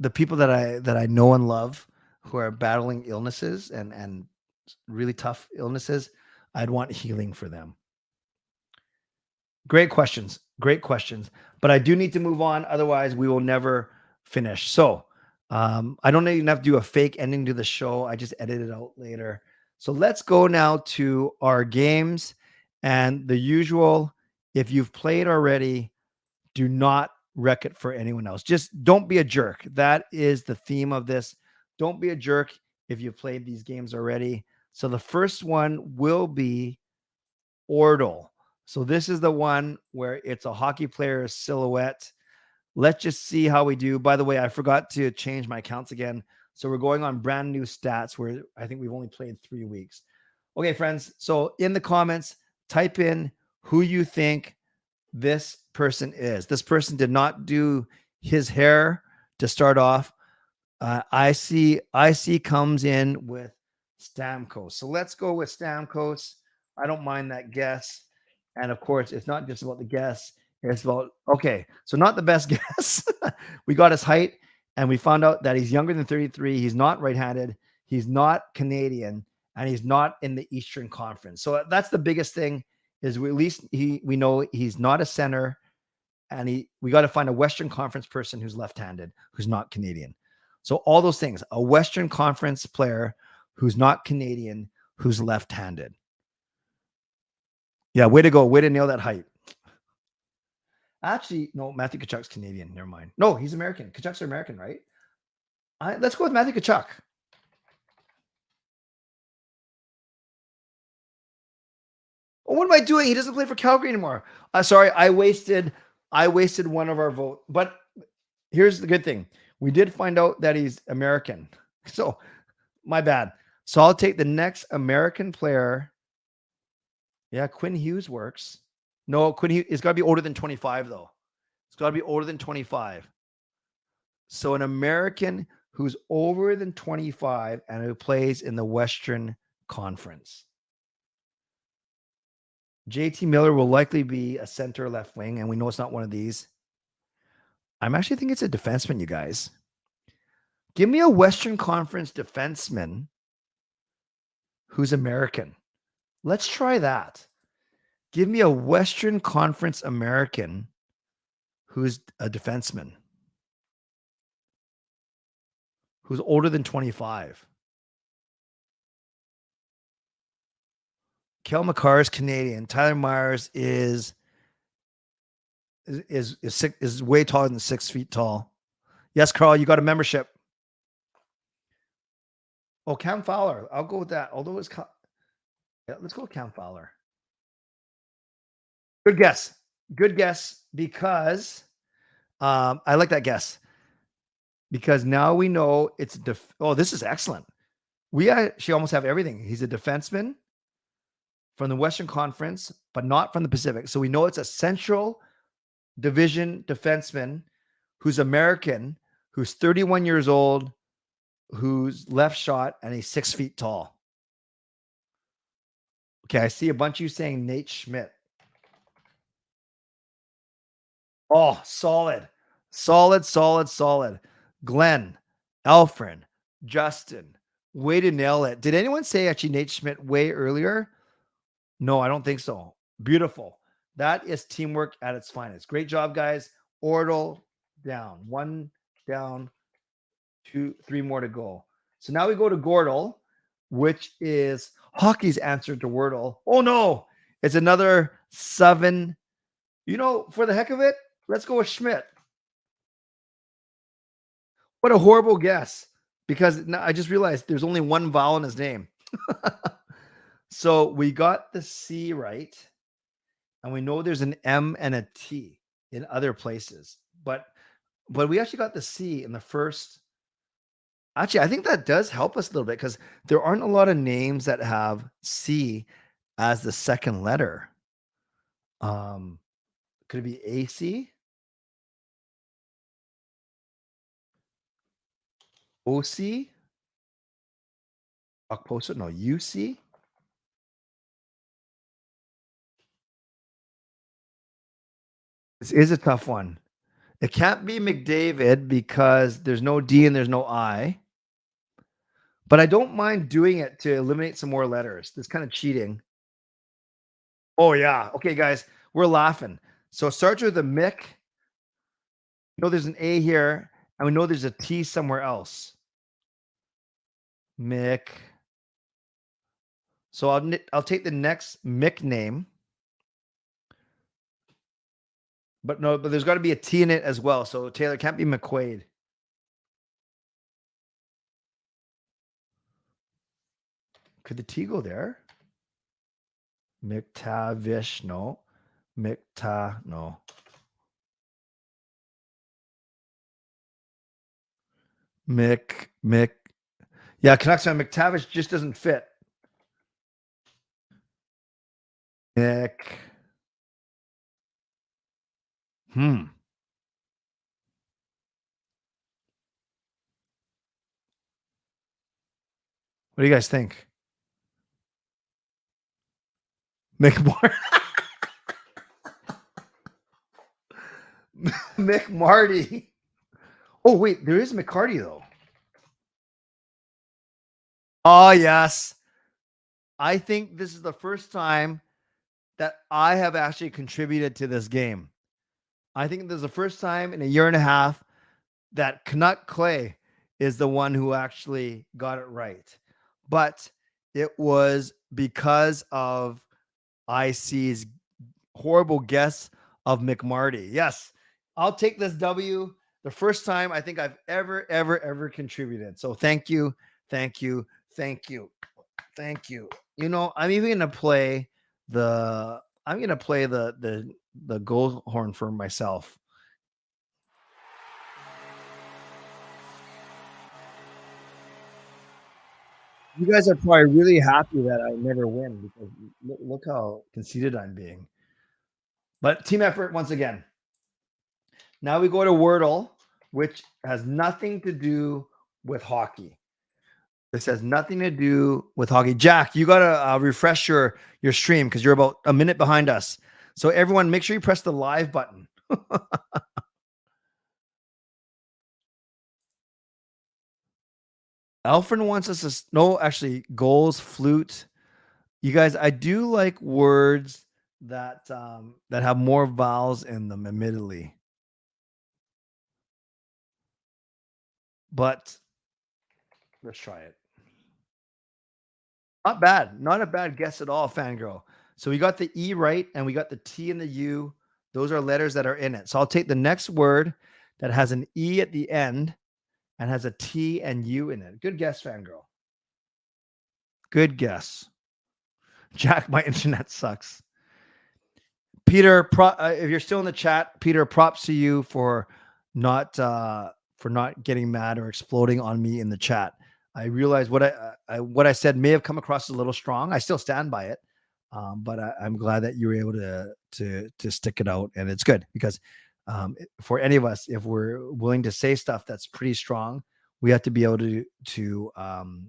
the people that I know and love who are battling illnesses and really tough illnesses, I'd want healing for them. Great questions. But I do need to move on. Otherwise, we will never finish. So I don't even have to do a fake ending to the show. I just edit it out later. So let's go now to our games, and the usual. If you've played already, do not wreck it for anyone else. Just don't be a jerk. That is the theme of this. Don't be a jerk if you've played these games already. So the first one will be Ordle. So this is the one where it's a hockey player's silhouette. Let's just see how we do. By the way, I forgot to change my counts again. So we're going on brand new stats where I think we've only played 3 weeks. Okay, friends. So in the comments, type in who you think this person is. This person did not do his hair to start off. I see comes in with Stamkos. So let's go with Stamkos. I don't mind that guess. And of course, it's not just about the guess. It's about, okay, so not the best guess. We got his height, and we found out that he's younger than 33. He's not right-handed. He's not Canadian, and he's not in the Eastern Conference. So that's the biggest thing, is we know he's not a center, and we got to find a Western Conference person who's left-handed, who's not Canadian. So all those things, a Western Conference player who's not Canadian, who's left-handed. Yeah, way to go. Way to nail that height. Actually, no, Matthew Tkachuk's Canadian. Never mind. No, he's American. Tkachuk's are American, right? Let's go with Matthew Tkachuk. Oh, what am I doing? He doesn't play for Calgary anymore. Sorry, I wasted one of our votes. But here's the good thing. We did find out that he's American. So, my bad. So I'll take the next American player. Yeah, Quinn Hughes works. No, Quinn Hughes, it's got to be older than 25, though. It's got to be older than 25. So an American who's older than 25 and who plays in the Western Conference. JT Miller will likely be a center left wing, and we know it's not one of these. I'm actually thinking it's a defenseman, you guys. Give me a Western Conference defenseman who's American. Let's try that. Give me a Western Conference American who's a defenseman, who's older than 25. Kel McCarr is Canadian. Tyler Myers is way taller than 6 feet tall. Yes, Carl, you got a membership. Oh, Cam Fowler. I'll go with that. Although it's let's go with Cam Fowler. Good guess. Good guess, because I like that guess. Because now we know it's this is excellent. We actually almost have everything. He's a defenseman from the Western Conference, but not from the Pacific. So we know it's a Central Division defenseman who's American, who's 31 years old, who's left shot, and he's 6 feet tall. Okay, I see a bunch of you saying Nate Schmidt. Oh, solid. Glenn, Alfred, Justin, way to nail it. Did anyone say actually Nate Schmidt way earlier? No, I don't think so. Beautiful. That is teamwork at its finest. Great job, guys. Ortle down. 1 down, 2, 3 more to go. So now we go to Gordle, which is hockey's answer to Wordle. Oh no, it's another 7. You know, for the heck of it, let's go with Schmidt. What a horrible guess, because now I just realized there's only one vowel in his name. So we got the C right, and we know there's an M and a T in other places, but we actually got the C in the first. Actually, I think that does help us a little bit because there aren't a lot of names that have C as the second letter. Could it be AC? OC? Okposo? No, UC? This is a tough one. It can't be McDavid because there's no D and there's no I. But I don't mind doing it to eliminate some more letters. This kind of cheating. Oh, yeah. Okay, guys, we're laughing. So it starts with a Mick. We know there's an A here, and we know there's a T somewhere else. Mick. So I'll take the next Mick name. But there's got to be a T in it as well. So Taylor, can't be McQuaid. Could the T go there? McTavish, no. No. Mick. Yeah, Canucks on McTavish just doesn't fit. Mick. What do you guys think? McMarty. McMarty. Oh, wait, there is McCarty, though. Oh, yes. I think this is the first time that I have actually contributed to this game. I think this is the first time in a year and a half that Canuck Clay is the one who actually got it right. But it was because of IC's horrible guess of McMarty. Yes, I'll take this W. The first time I think I've ever contributed. So thank you. You know, I'm even gonna play the goal horn for myself. You guys are probably really happy that I never win because look how conceited I'm being. But team effort once again. Now we go to Wordle, which has nothing to do with hockey. This has nothing to do with hockey. Jack, you got to refresh your stream because you're about a minute behind us. So everyone, make sure you press the live button. Alfred wants us to know, actually, goals, flute. You guys, I do like words that have more vowels in them, admittedly. But let's try it. Not bad. Not a bad guess at all, Fangirl. So we got the E right, and we got the T and the U. Those are letters that are in it. So I'll take the next word that has an E at the end and has a T and U in it. Good guess, Fangirl. Good guess. Jack, my internet sucks. Peter, if you're still in the chat, Peter, props to you for not getting mad or exploding on me in the chat. I realize what I said may have come across a little strong. I still stand by it, but I'm glad that you were able to stick it out, and it's good because for any of us, if we're willing to say stuff that's pretty strong, we have to be able to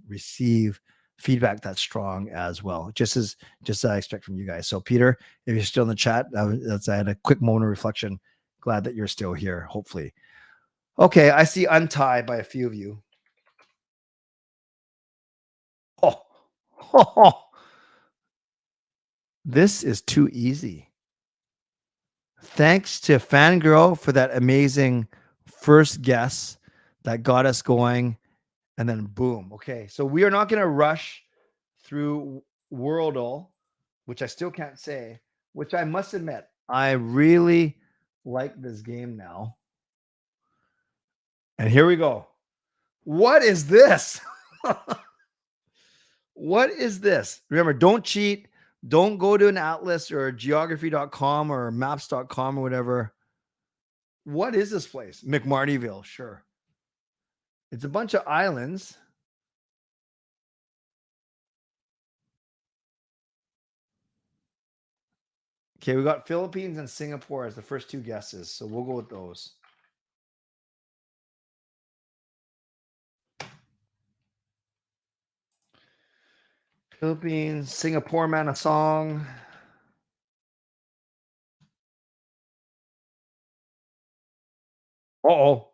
receive feedback that's strong as well, just as I expect from you guys. So Peter, if you're still in the chat, I had a quick moment of reflection. Glad that you're still here, hopefully. Okay, I see untie by a few of you. This is too easy. Thanks to Fangirl for that amazing first guess that got us going. And then boom. Okay. So we are not going to rush through Wordle, which I still can't say, which I must admit, I really like this game now. And here we go. What is this? What is this? Remember, don't cheat. Don't go to an atlas or geography.com or maps.com or whatever. What is this place? McMartyville, sure. It's a bunch of islands. Okay, we got Philippines and Singapore as the first two guesses, so we'll go with those. Philippines, Singapore, man, a song. Uh-oh.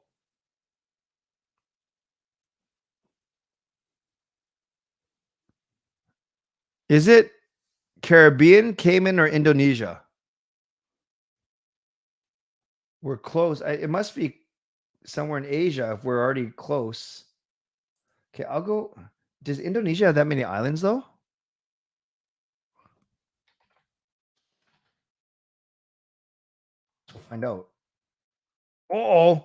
Is it Caribbean, Cayman, or Indonesia? We're close. It must be somewhere in Asia if we're already close. Okay, I'll go. Does Indonesia have that many islands, though? We'll find out. Uh-oh.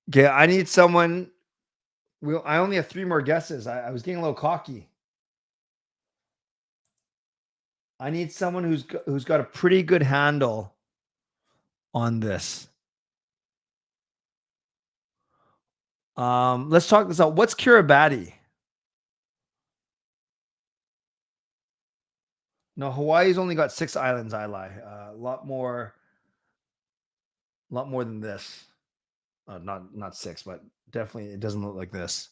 Okay, I need someone. I only have 3 more guesses. I was getting a little cocky. I need someone who's got a pretty good handle on this. Let's talk this out. What's Kiribati? No, Hawaii's only got 6 islands. I lie. A lot more than this. Not 6, but definitely it doesn't look like this.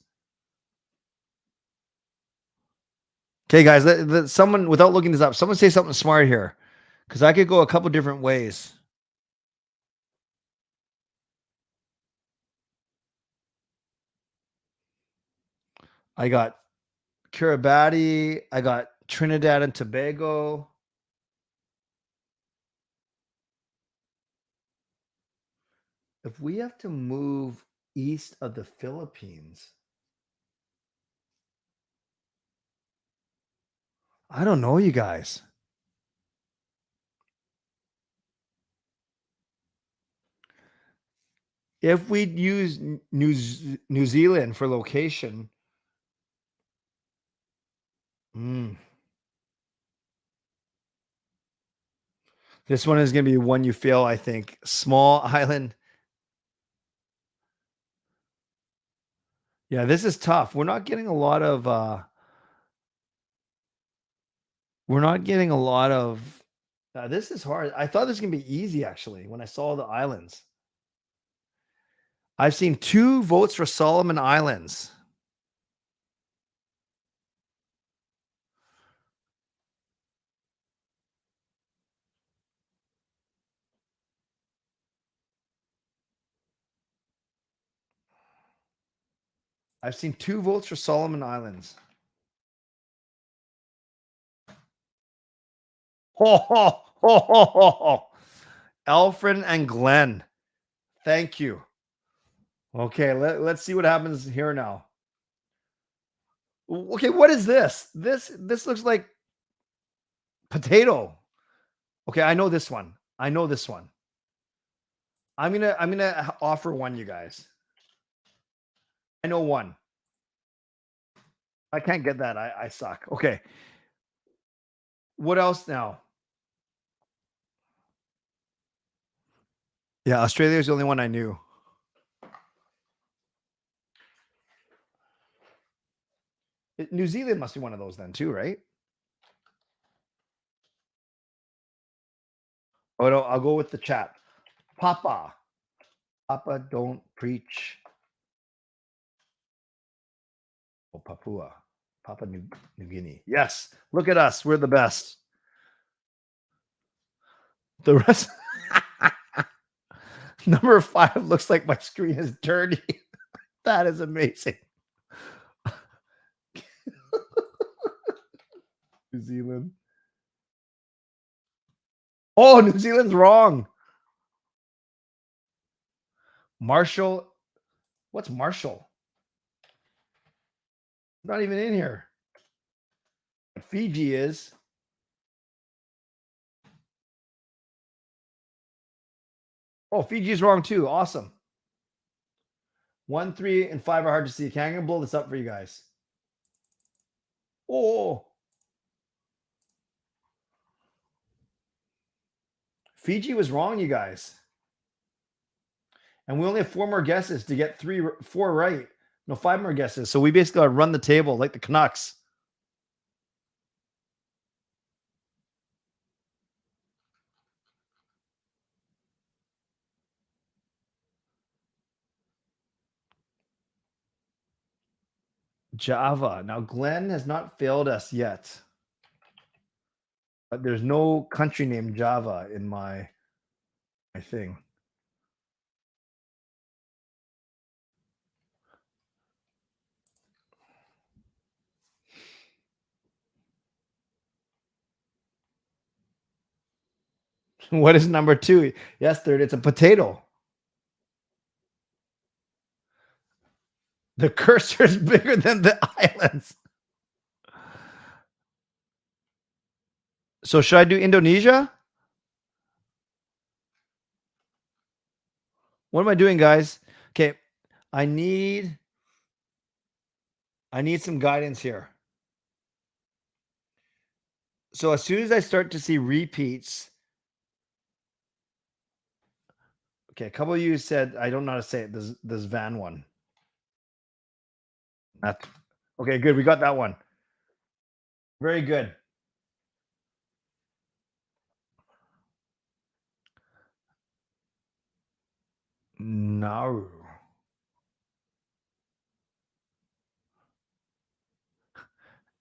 Okay, guys, someone, without looking this up, someone say something smart here, because I could go a couple different ways. I got Kiribati. I got Trinidad and Tobago. If we have to move east of the Philippines, I don't know, you guys. If we use New Zealand for location, this one is going to be one you feel, I think. Small island. Yeah, this is tough. We're not getting a lot of this is hard. I thought this was going to be easy, actually, when I saw the islands. I've seen 2 votes for Solomon Islands. I've seen 2 votes for Solomon Islands. Alfred and Glenn. Thank you. Okay, let's see what happens here now. Okay, what is this? This looks like potato. Okay, I know this one. I'm gonna offer one, you guys. I know one. I can't get that. I suck. Okay. What else now? Yeah, Australia is the only one I knew. New Zealand must be one of those then too, right? Oh no, I'll go with the chat. Papa, don't preach. Oh, Papua New Guinea. Yes, look at us. We're the best. The rest. Number 5 looks like my screen is dirty. That is amazing. New Zealand. Oh, New Zealand's wrong. Marshall. What's Marshall? Not even in here. Fiji is. Oh, Fiji's wrong too. Awesome. 1, 3, and 5 are hard to see. Okay, I'm gonna blow this up for you guys. Oh, Fiji was wrong, you guys. And we only have 4 more guesses to get 4 right. No, 5 more guesses. So we basically run the table like the Canucks. Java. Now, Glenn has not failed us yet. But there's no country named Java in my thing. What is number 2? Yes, third. It's a potato. The cursor is bigger than the islands. So should I do Indonesia? What am I doing, guys? Okay, I need some guidance here. So as soon as I start to see repeats, okay, a couple of you said I don't know how to say it. This van one. Okay, good. We got that one. Very good. Nauru.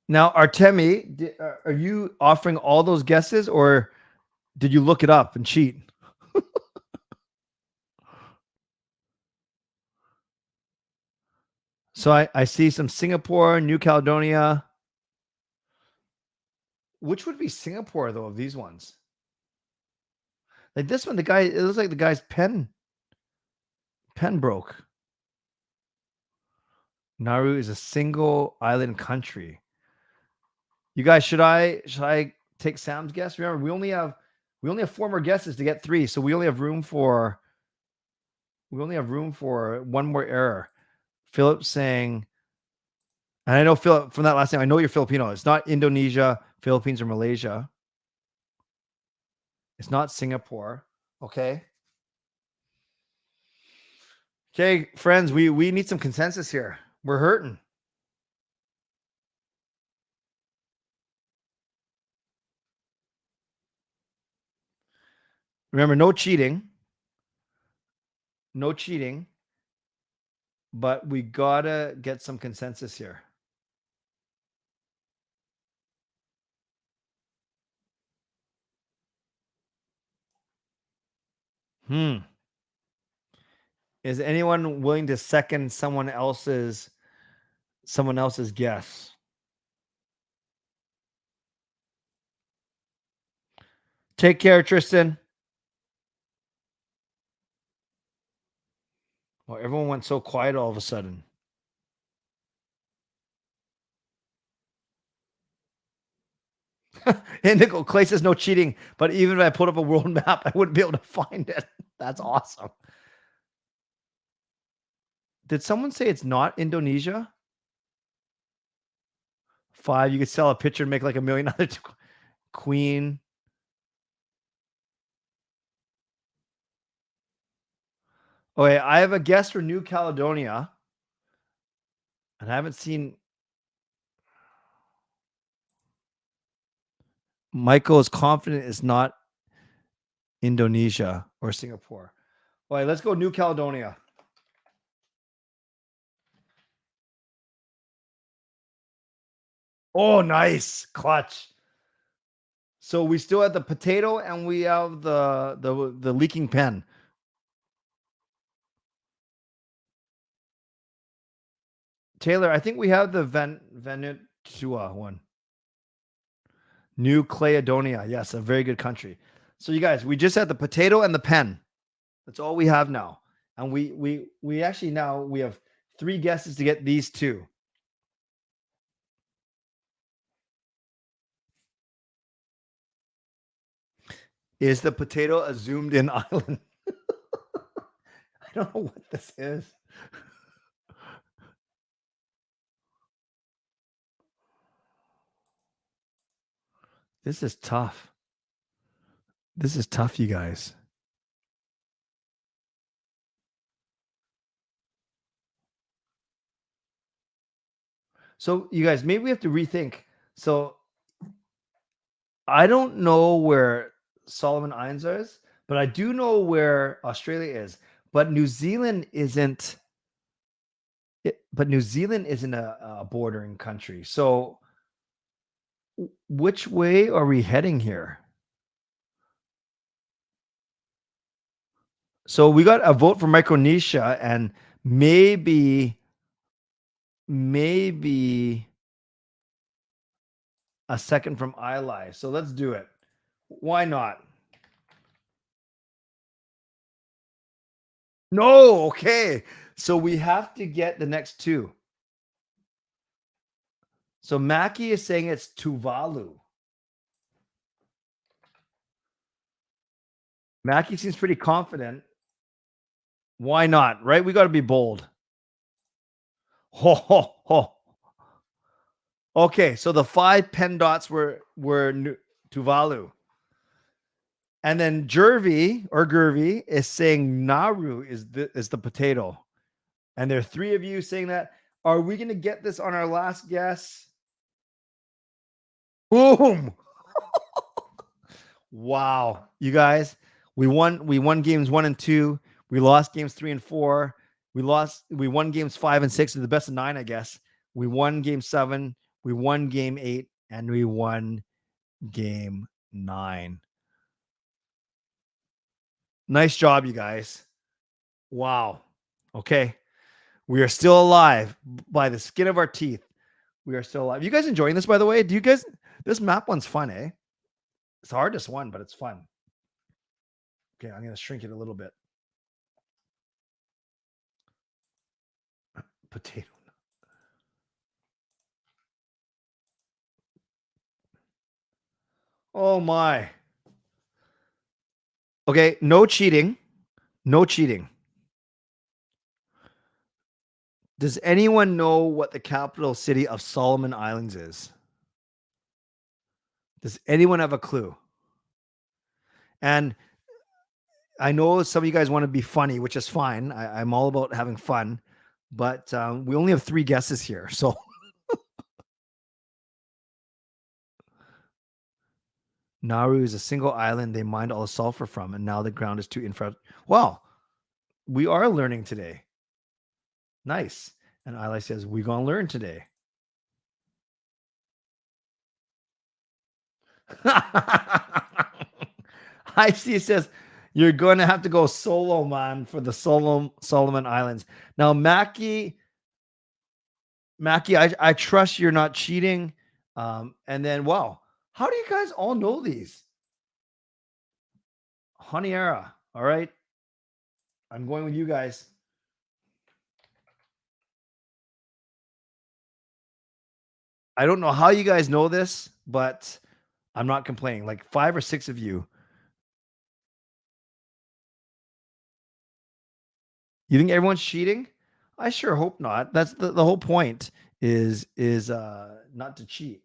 Now, Artemi, are you offering all those guesses, or did you look it up and cheat? So I see some Singapore, New Caledonia. Which would be Singapore, though, of these ones? Like this one, it looks like the guy's pen broke. Nauru is a single island country. You guys, should I take Sam's guess? Remember, we only have 4 more guesses to get 3, so we only have room for one more error. Philip saying, and I know Philip from that last name, I know you're Filipino. It's not Indonesia, Philippines, or Malaysia. It's not Singapore. Okay. Okay, friends, we need some consensus here. We're hurting. Remember, no cheating. No cheating. But we gotta get some consensus here. Is anyone willing to second someone else's guess? Take care, Tristan. Well, everyone went so quiet all of a sudden. Hey, Nickel, Clay says no cheating, but even if I put up a world map, I wouldn't be able to find it. That's awesome. Did someone say it's not Indonesia? 5, you could sell a picture and make like $1 million. Queen. Okay, I have a guess for New Caledonia. And I haven't seen. Michael is confident it's not Indonesia or Singapore. All right, let's go New Caledonia. Oh, nice. Clutch. So we still have the potato and we have the leaking pen. Taylor, I think we have the Vanuatu one. New Caledonia. Yes, a very good country. So you guys, we just had the potato and the pen. That's all we have now. And we actually now we have 3 guesses to get these 2. Is the potato a zoomed in island? I don't know what this is. This is tough. This is tough, you guys. So you guys, maybe we have to rethink. So I don't know where Solomon Islands is, but I do know where Australia is. But New Zealand isn't. But New Zealand isn't a bordering country. So which way are we heading here? So we got a vote for Micronesia and maybe a second from Ili. So let's do it. Why not? No, okay. So we have to get the next 2. So Mackie is saying it's Tuvalu. Mackie seems pretty confident. Why not? Right? We got to be bold. Ho, ho, ho. Okay, so the 5 pen dots were Tuvalu. And then Gervy is saying Nauru is the potato. And there are 3 of you saying that. Are we going to get this on our last guess? Boom. Wow. You guys, we won games 1 and 2. We lost games 3 and 4. We won games 5 and 6 to the best of 9, I guess. We won game 7. We won game 8 and we won game 9. Nice job, you guys. Wow. Okay. We are still alive by the skin of our teeth. We are still alive. You guys enjoying this, by the way? This map one's fun, eh? It's the hardest one, but it's fun. Okay, I'm going to shrink it a little bit. Potato. Oh my. Okay, no cheating. No cheating. Does anyone know what the capital city of Solomon Islands is? Does anyone have a clue? And I know some of you guys want to be funny, which is fine. I'm all about having fun, but we only have 3 guesses here. So Nauru is a single island they mined all the sulfur from, and now the ground is too infra. Wow, we are learning today. Nice. And Eli says, we're going to learn today. I see. It says, you're going to have to go solo, man, for the Solomon Islands. Now, Mackie, I trust you're not cheating. And then, wow, how do you guys all know these? Honiara. All right. I'm going with you guys. I don't know how you guys know this, but I'm not complaining. Like 5 or 6 of you. You think everyone's cheating? I sure hope not. That's the whole point is not to cheat.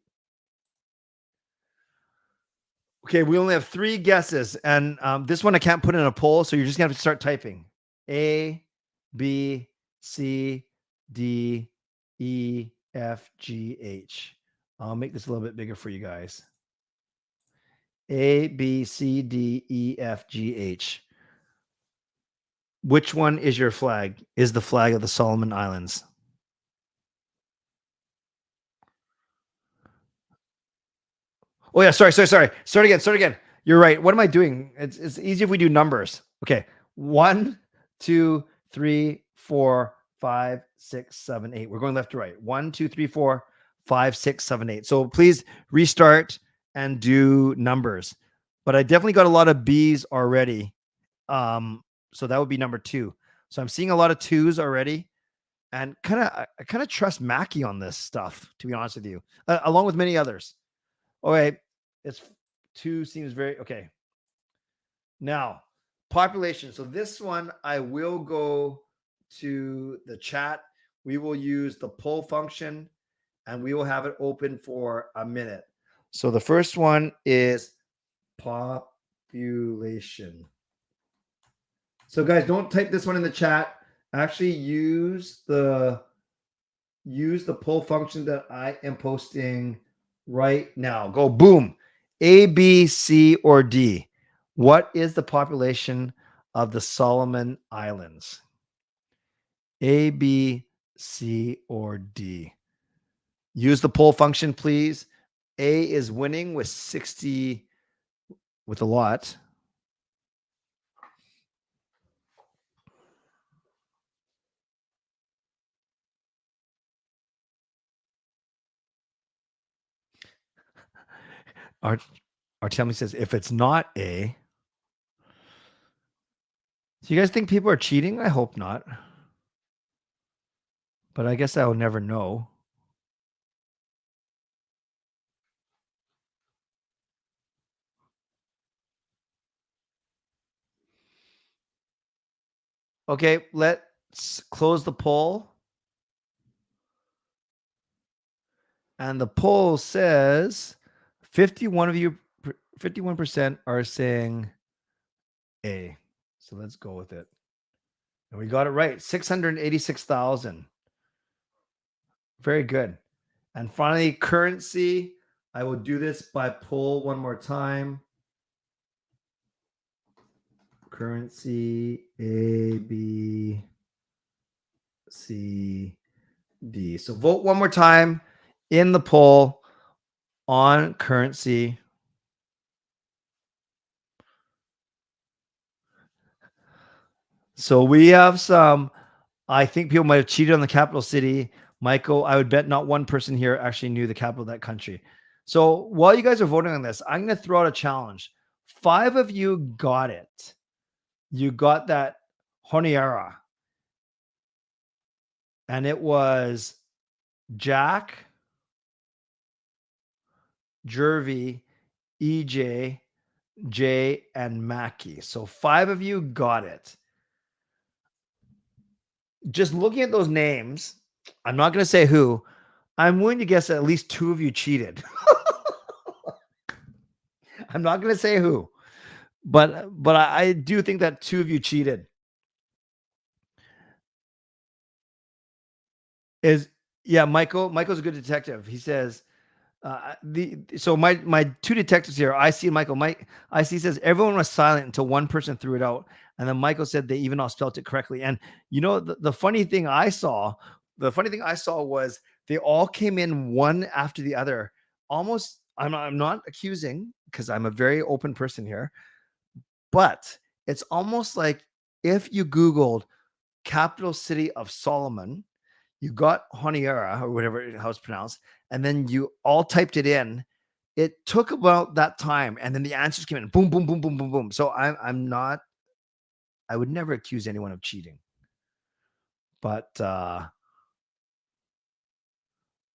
Okay, we only have 3 guesses, and this one I can't put in a poll, so you're just gonna have to start typing. A, B, C, D, E, F, G, H. I'll make this a little bit bigger for you guys. A, B, C, D, E, F, G, H. Which one is your flag? Is the flag of the Solomon Islands? Oh yeah, sorry. Start again. You're right. What am I doing? It's easy if we do numbers. Okay. 1, 2, 3, 4, 5, 6, 7, 8. We're going left to right. 1, 2, 3, 4, 5, 6, 7, 8. So please restart and do numbers. But I definitely got a lot of B's already. So that would be number 2. So I'm seeing a lot of 2s already. And I kind of trust Mackie on this stuff, to be honest with you, along with many others. Okay, it's 2 seems very okay. Now, population. So this one, I will go to the chat. We will use the poll function, and we will have it open for a minute. So the first one is population. So guys, don't type this one in the chat. Actually use the poll function that I am posting right now. Go boom. A, B, C, or D. What is the population of the Solomon Islands? A, B, C, or D. Use the poll function, please. A is winning with 60, with a lot. Artemi says, if it's not A. Do you guys think people are cheating? I hope not. But I guess I will never know. Okay, let's close the poll. And the poll says 51% are saying A. So let's go with it. And we got it right. 686,000. Very good. And finally, currency. I will do this by poll one more time. Currency A, B, C, D. So vote one more time in the poll on currency. So we have some, I think people might have cheated on the capital city. Michael, I would bet not one person here actually knew the capital of that country. So while you guys are voting on this, I'm going to throw out a challenge. 5 of you got it. You got that Honiara. And it was Jack, Jervy, EJ, Jay, and Mackie. So 5 of you got it. Just looking at those names, I'm not going to say who. I'm willing to guess at least 2 of you cheated. I'm not going to say who, but I do think that 2 of you cheated. Michael's a good detective. He says, so my 2 detectives here, IC and Michael. IC says everyone was silent until one person threw it out, and then Michael said they even all spelled it correctly. And you know the funny thing I saw was they all came in one after the other. Almost, I'm not accusing because I'm a very open person here, but it's almost like if you Googled capital city of Solomon, you got Honiara or whatever how it's pronounced, and then you all typed it in. It took about that time, and then the answers came in. Boom, boom, boom, boom, boom, boom. So I'm not. I would never accuse anyone of cheating, but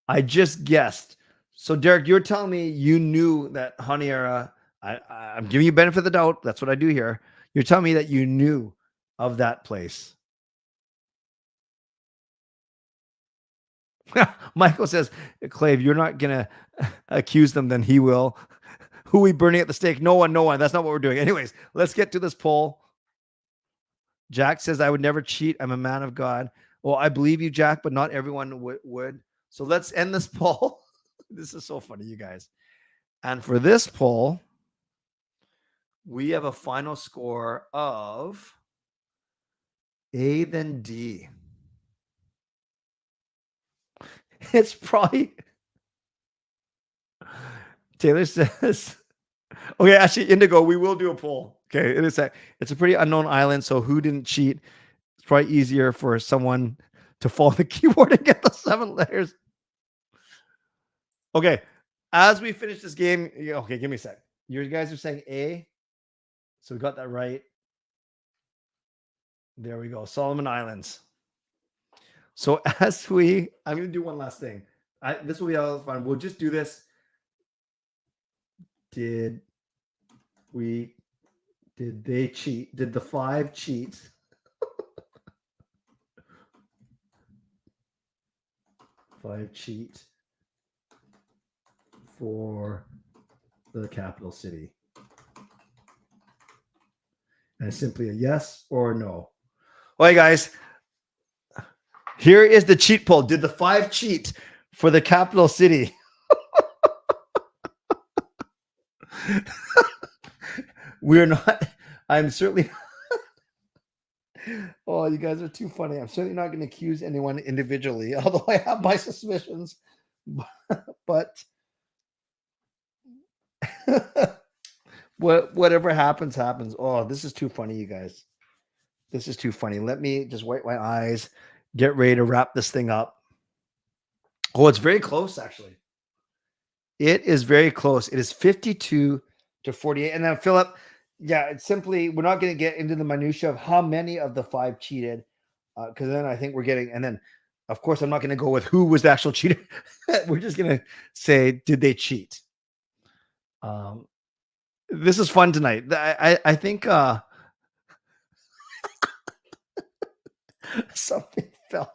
I just guessed. So Derek, you're telling me you knew that Honiara. I'm giving you benefit of the doubt. That's what I do here. You're telling me that you knew of that place. Michael says, Clay, if you're not going to accuse them, then he will. Who are we burning at the stake? No one. That's not what we're doing. Anyways, let's get to this poll. Jack says, I would never cheat. I'm a man of God. Well, I believe you, Jack, but not everyone would. So let's end this poll. This is so funny, you guys. And for this poll, we have a final score of A then D. It's probably Taylor says, okay, actually, Indigo, we will do a poll. Okay, it's a pretty unknown island, so who didn't cheat? It's probably easier for someone to follow the keyboard and get the 7 letters. Okay, as we finish this game, okay, give me a sec. You guys are saying A, so we got that right. There we go, Solomon Islands. So I'm going to do one last thing. This will be all fun. We'll just do this. Did they cheat? Did the 5 cheat? Five cheat for the capital city? And it's simply a yes or no. All right, guys. Here is the cheat poll. Did the 5 cheat for the capital city? We're not. I'm certainly. Oh, you guys are too funny. I'm certainly not going to accuse anyone individually, although I have my suspicions. But whatever happens, happens. Oh, this is too funny, you guys. This is too funny. Let me just wipe my eyes, get ready to wrap this thing up. Oh, it's very close, actually. It is very close. It is 52 to 48. And then, Philip, yeah, it's simply, we're not going to get into the minutia of how many of the 5 cheated, because then I think we're getting, and then, of course, I'm not going to go with who was the actual cheater. We're just going to say, did they cheat? This is fun tonight. I think something fell.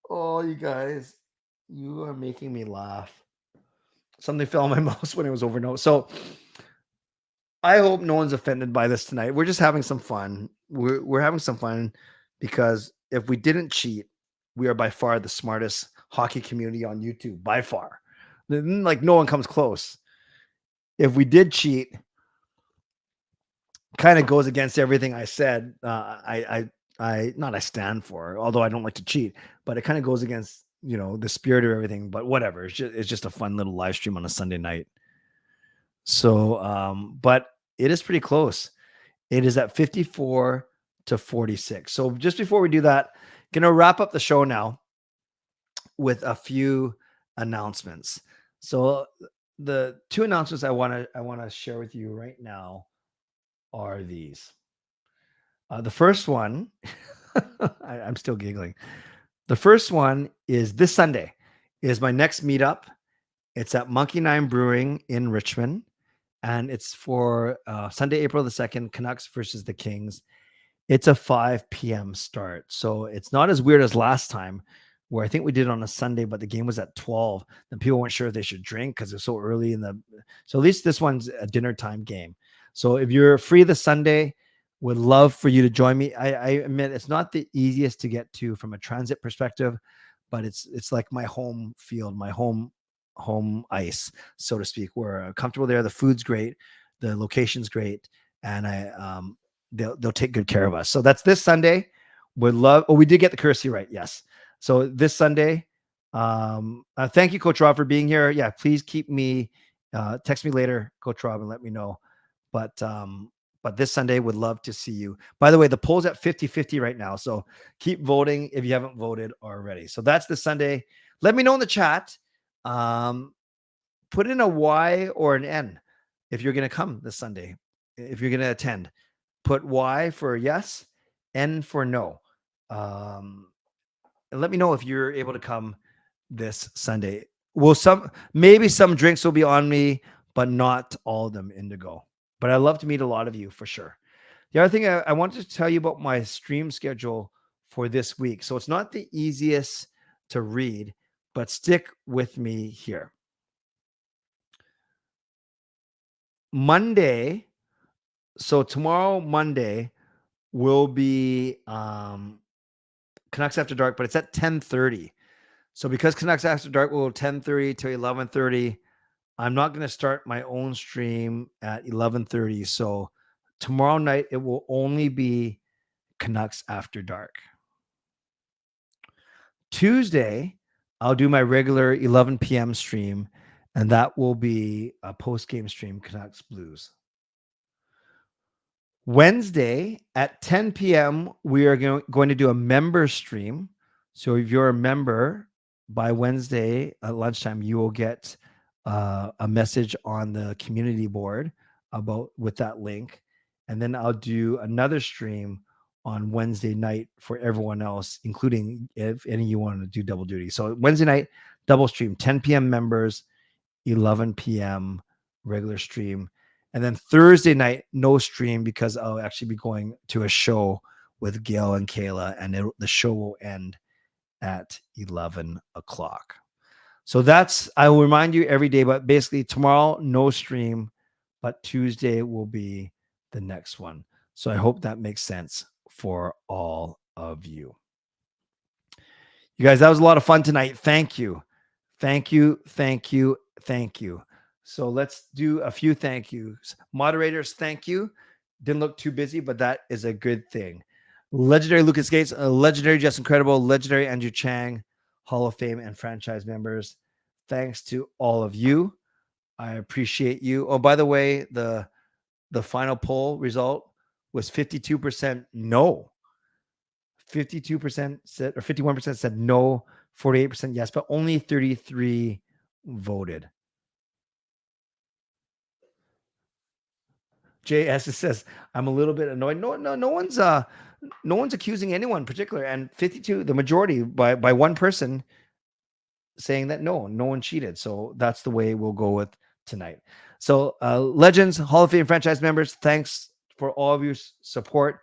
Oh, you guys, you are making me laugh. Something fell on my mouse when it was over. No, so I hope no one's offended by this tonight. We're just having some fun. We're having some fun because if we didn't cheat, we are by far the smartest hockey community on YouTube, by far. Like no one comes close. If we did cheat, kind of goes against everything I said. I stand for, although I don't like to cheat, but it kind of goes against, the spirit of everything, but whatever. It's just a fun little live stream on a Sunday night. So, but it is pretty close. It is at 54 to 46. So just before we do that, going to wrap up the show now with a few announcements. So the 2 announcements I want to share with you right now are these. The first one, I'm still giggling. The first one is this Sunday is my next meetup. It's at Monkey 9 Brewing in Richmond. And it's for Sunday, April the 2nd, Canucks versus the Kings. It's a 5 p.m. start. So it's not as weird as last time where I think we did it on a Sunday, but the game was at 12. Then people weren't sure if they should drink because it's so early so at least this one's a dinner time game. So if you're free this Sunday, would love for you to join me. I admit it's not the easiest to get to from a transit perspective, but it's like my home field, my home ice, so to speak. We're comfortable there. The food's great, the location's great, and they'll take good care of us. So that's this Sunday. Would love. Oh, we did get the courtesy right. Yes. So this Sunday. Thank you, Coach Rob, for being here. Yeah, please keep me. Text me later, Coach Rob, and let me know. But this Sunday, would love to see you. By the way, the poll's at 50-50 right now. So keep voting if you haven't voted already. So that's this Sunday. Let me know in the chat. Put in a Y or an N if you're going to come this Sunday. If you're going to attend, put Y for yes, N for no. And let me know if you're able to come this Sunday. Maybe some drinks will be on me, but not all of them, Indigo. But I'd love to meet a lot of you for sure. The other thing I wanted to tell you about my stream schedule for this week. So it's not the easiest to read, but stick with me here. Monday. So tomorrow, Monday, will be Canucks After Dark, but it's at 10:30. So because Canucks After Dark will go 10:30 to 11:30, I'm not going to start my own stream at 11:30. So tomorrow night, it will only be Canucks After Dark. Tuesday, I'll do my regular 11 p.m. stream And that will be a post-game stream, Canucks Blues. Wednesday at 10 p.m., we are going to do a member stream. So if you're a member, by Wednesday at lunchtime, you will get a message on the community board with that link. And then I'll do another stream on Wednesday night for everyone else, including if any of you want to do double duty. So Wednesday night, double stream, 10 p.m. members, 11 p.m. regular stream. And then Thursday night, no stream because I'll actually be going to a show with Gail and Kayla, and the show will end at 11 o'clock. So I will remind you every day, but basically tomorrow, no stream, but Tuesday will be the next one. So I hope that makes sense for all of you. You guys, that was a lot of fun tonight. Thank you. Thank you. Thank you. Thank you. So let's do a few thank yous. Moderators, thank you. Didn't look too busy, but that is a good thing. Legendary Lucas Gates, legendary Justin Credible, legendary Andrew Chang, Hall of Fame and franchise members. Thanks to all of you. I appreciate you. Oh, by the way, the final poll result was 52% no. 52% said, or 51% said no, 48% yes, but only 33 voted. JS says, I'm a little bit annoyed. No one's accusing anyone in particular. And 52, the majority by one person saying that no one cheated. So that's the way we'll go with tonight. So Legends, Hall of Fame franchise members, thanks for all of your support.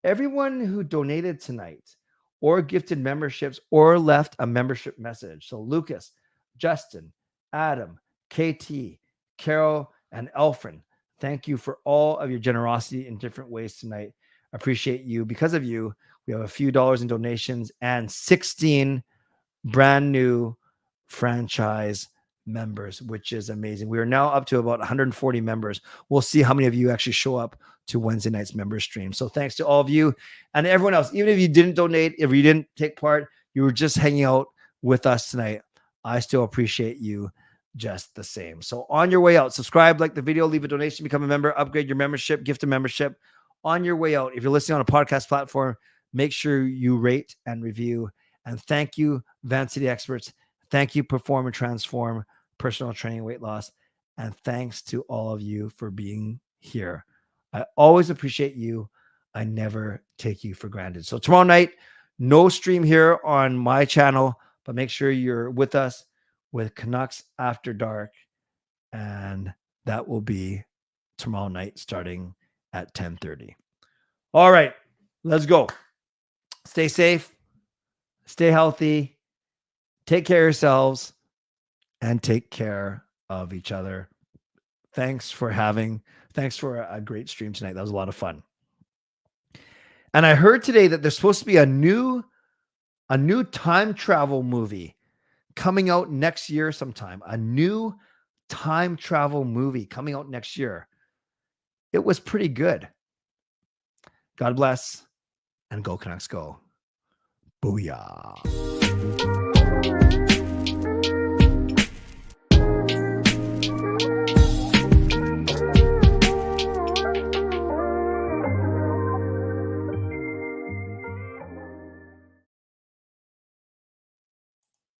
Everyone who donated tonight or gifted memberships or left a membership message. So Lucas, Justin, Adam, KT, Carol, and Elfrin, thank you for all of your generosity in different ways tonight. Appreciate you. Because of you, we have a few dollars in donations and 16 brand new franchise members, which is amazing. We are now up to about 140 members. We'll see how many of you actually show up to Wednesday night's member stream. So thanks to all of you and everyone else. Even if you didn't donate, if you didn't take part, you were just hanging out with us tonight, I still appreciate you just the same. So on your way out, subscribe, like the video, leave a donation, become a member, upgrade your membership, gift a membership. On your way out, if you're listening on a podcast platform, make sure you rate and review. And thank you, Van City Experts. Thank you, Perform and Transform, Personal Training, Weight Loss. And thanks to all of you for being here. I always appreciate you. I never take you for granted. So tomorrow night, no stream here on my channel, but make sure you're with us with Canucks After Dark. And that will be tomorrow night starting at 10:30. All right, let's go. Stay safe, stay healthy, take care of yourselves, and take care of each other. Thanks for a great stream tonight. That was a lot of fun. And I heard today that there's supposed to be a new time travel movie coming out next year sometime. A new time travel movie coming out next year. It was pretty good. God bless, and go Canucks go. Booyah.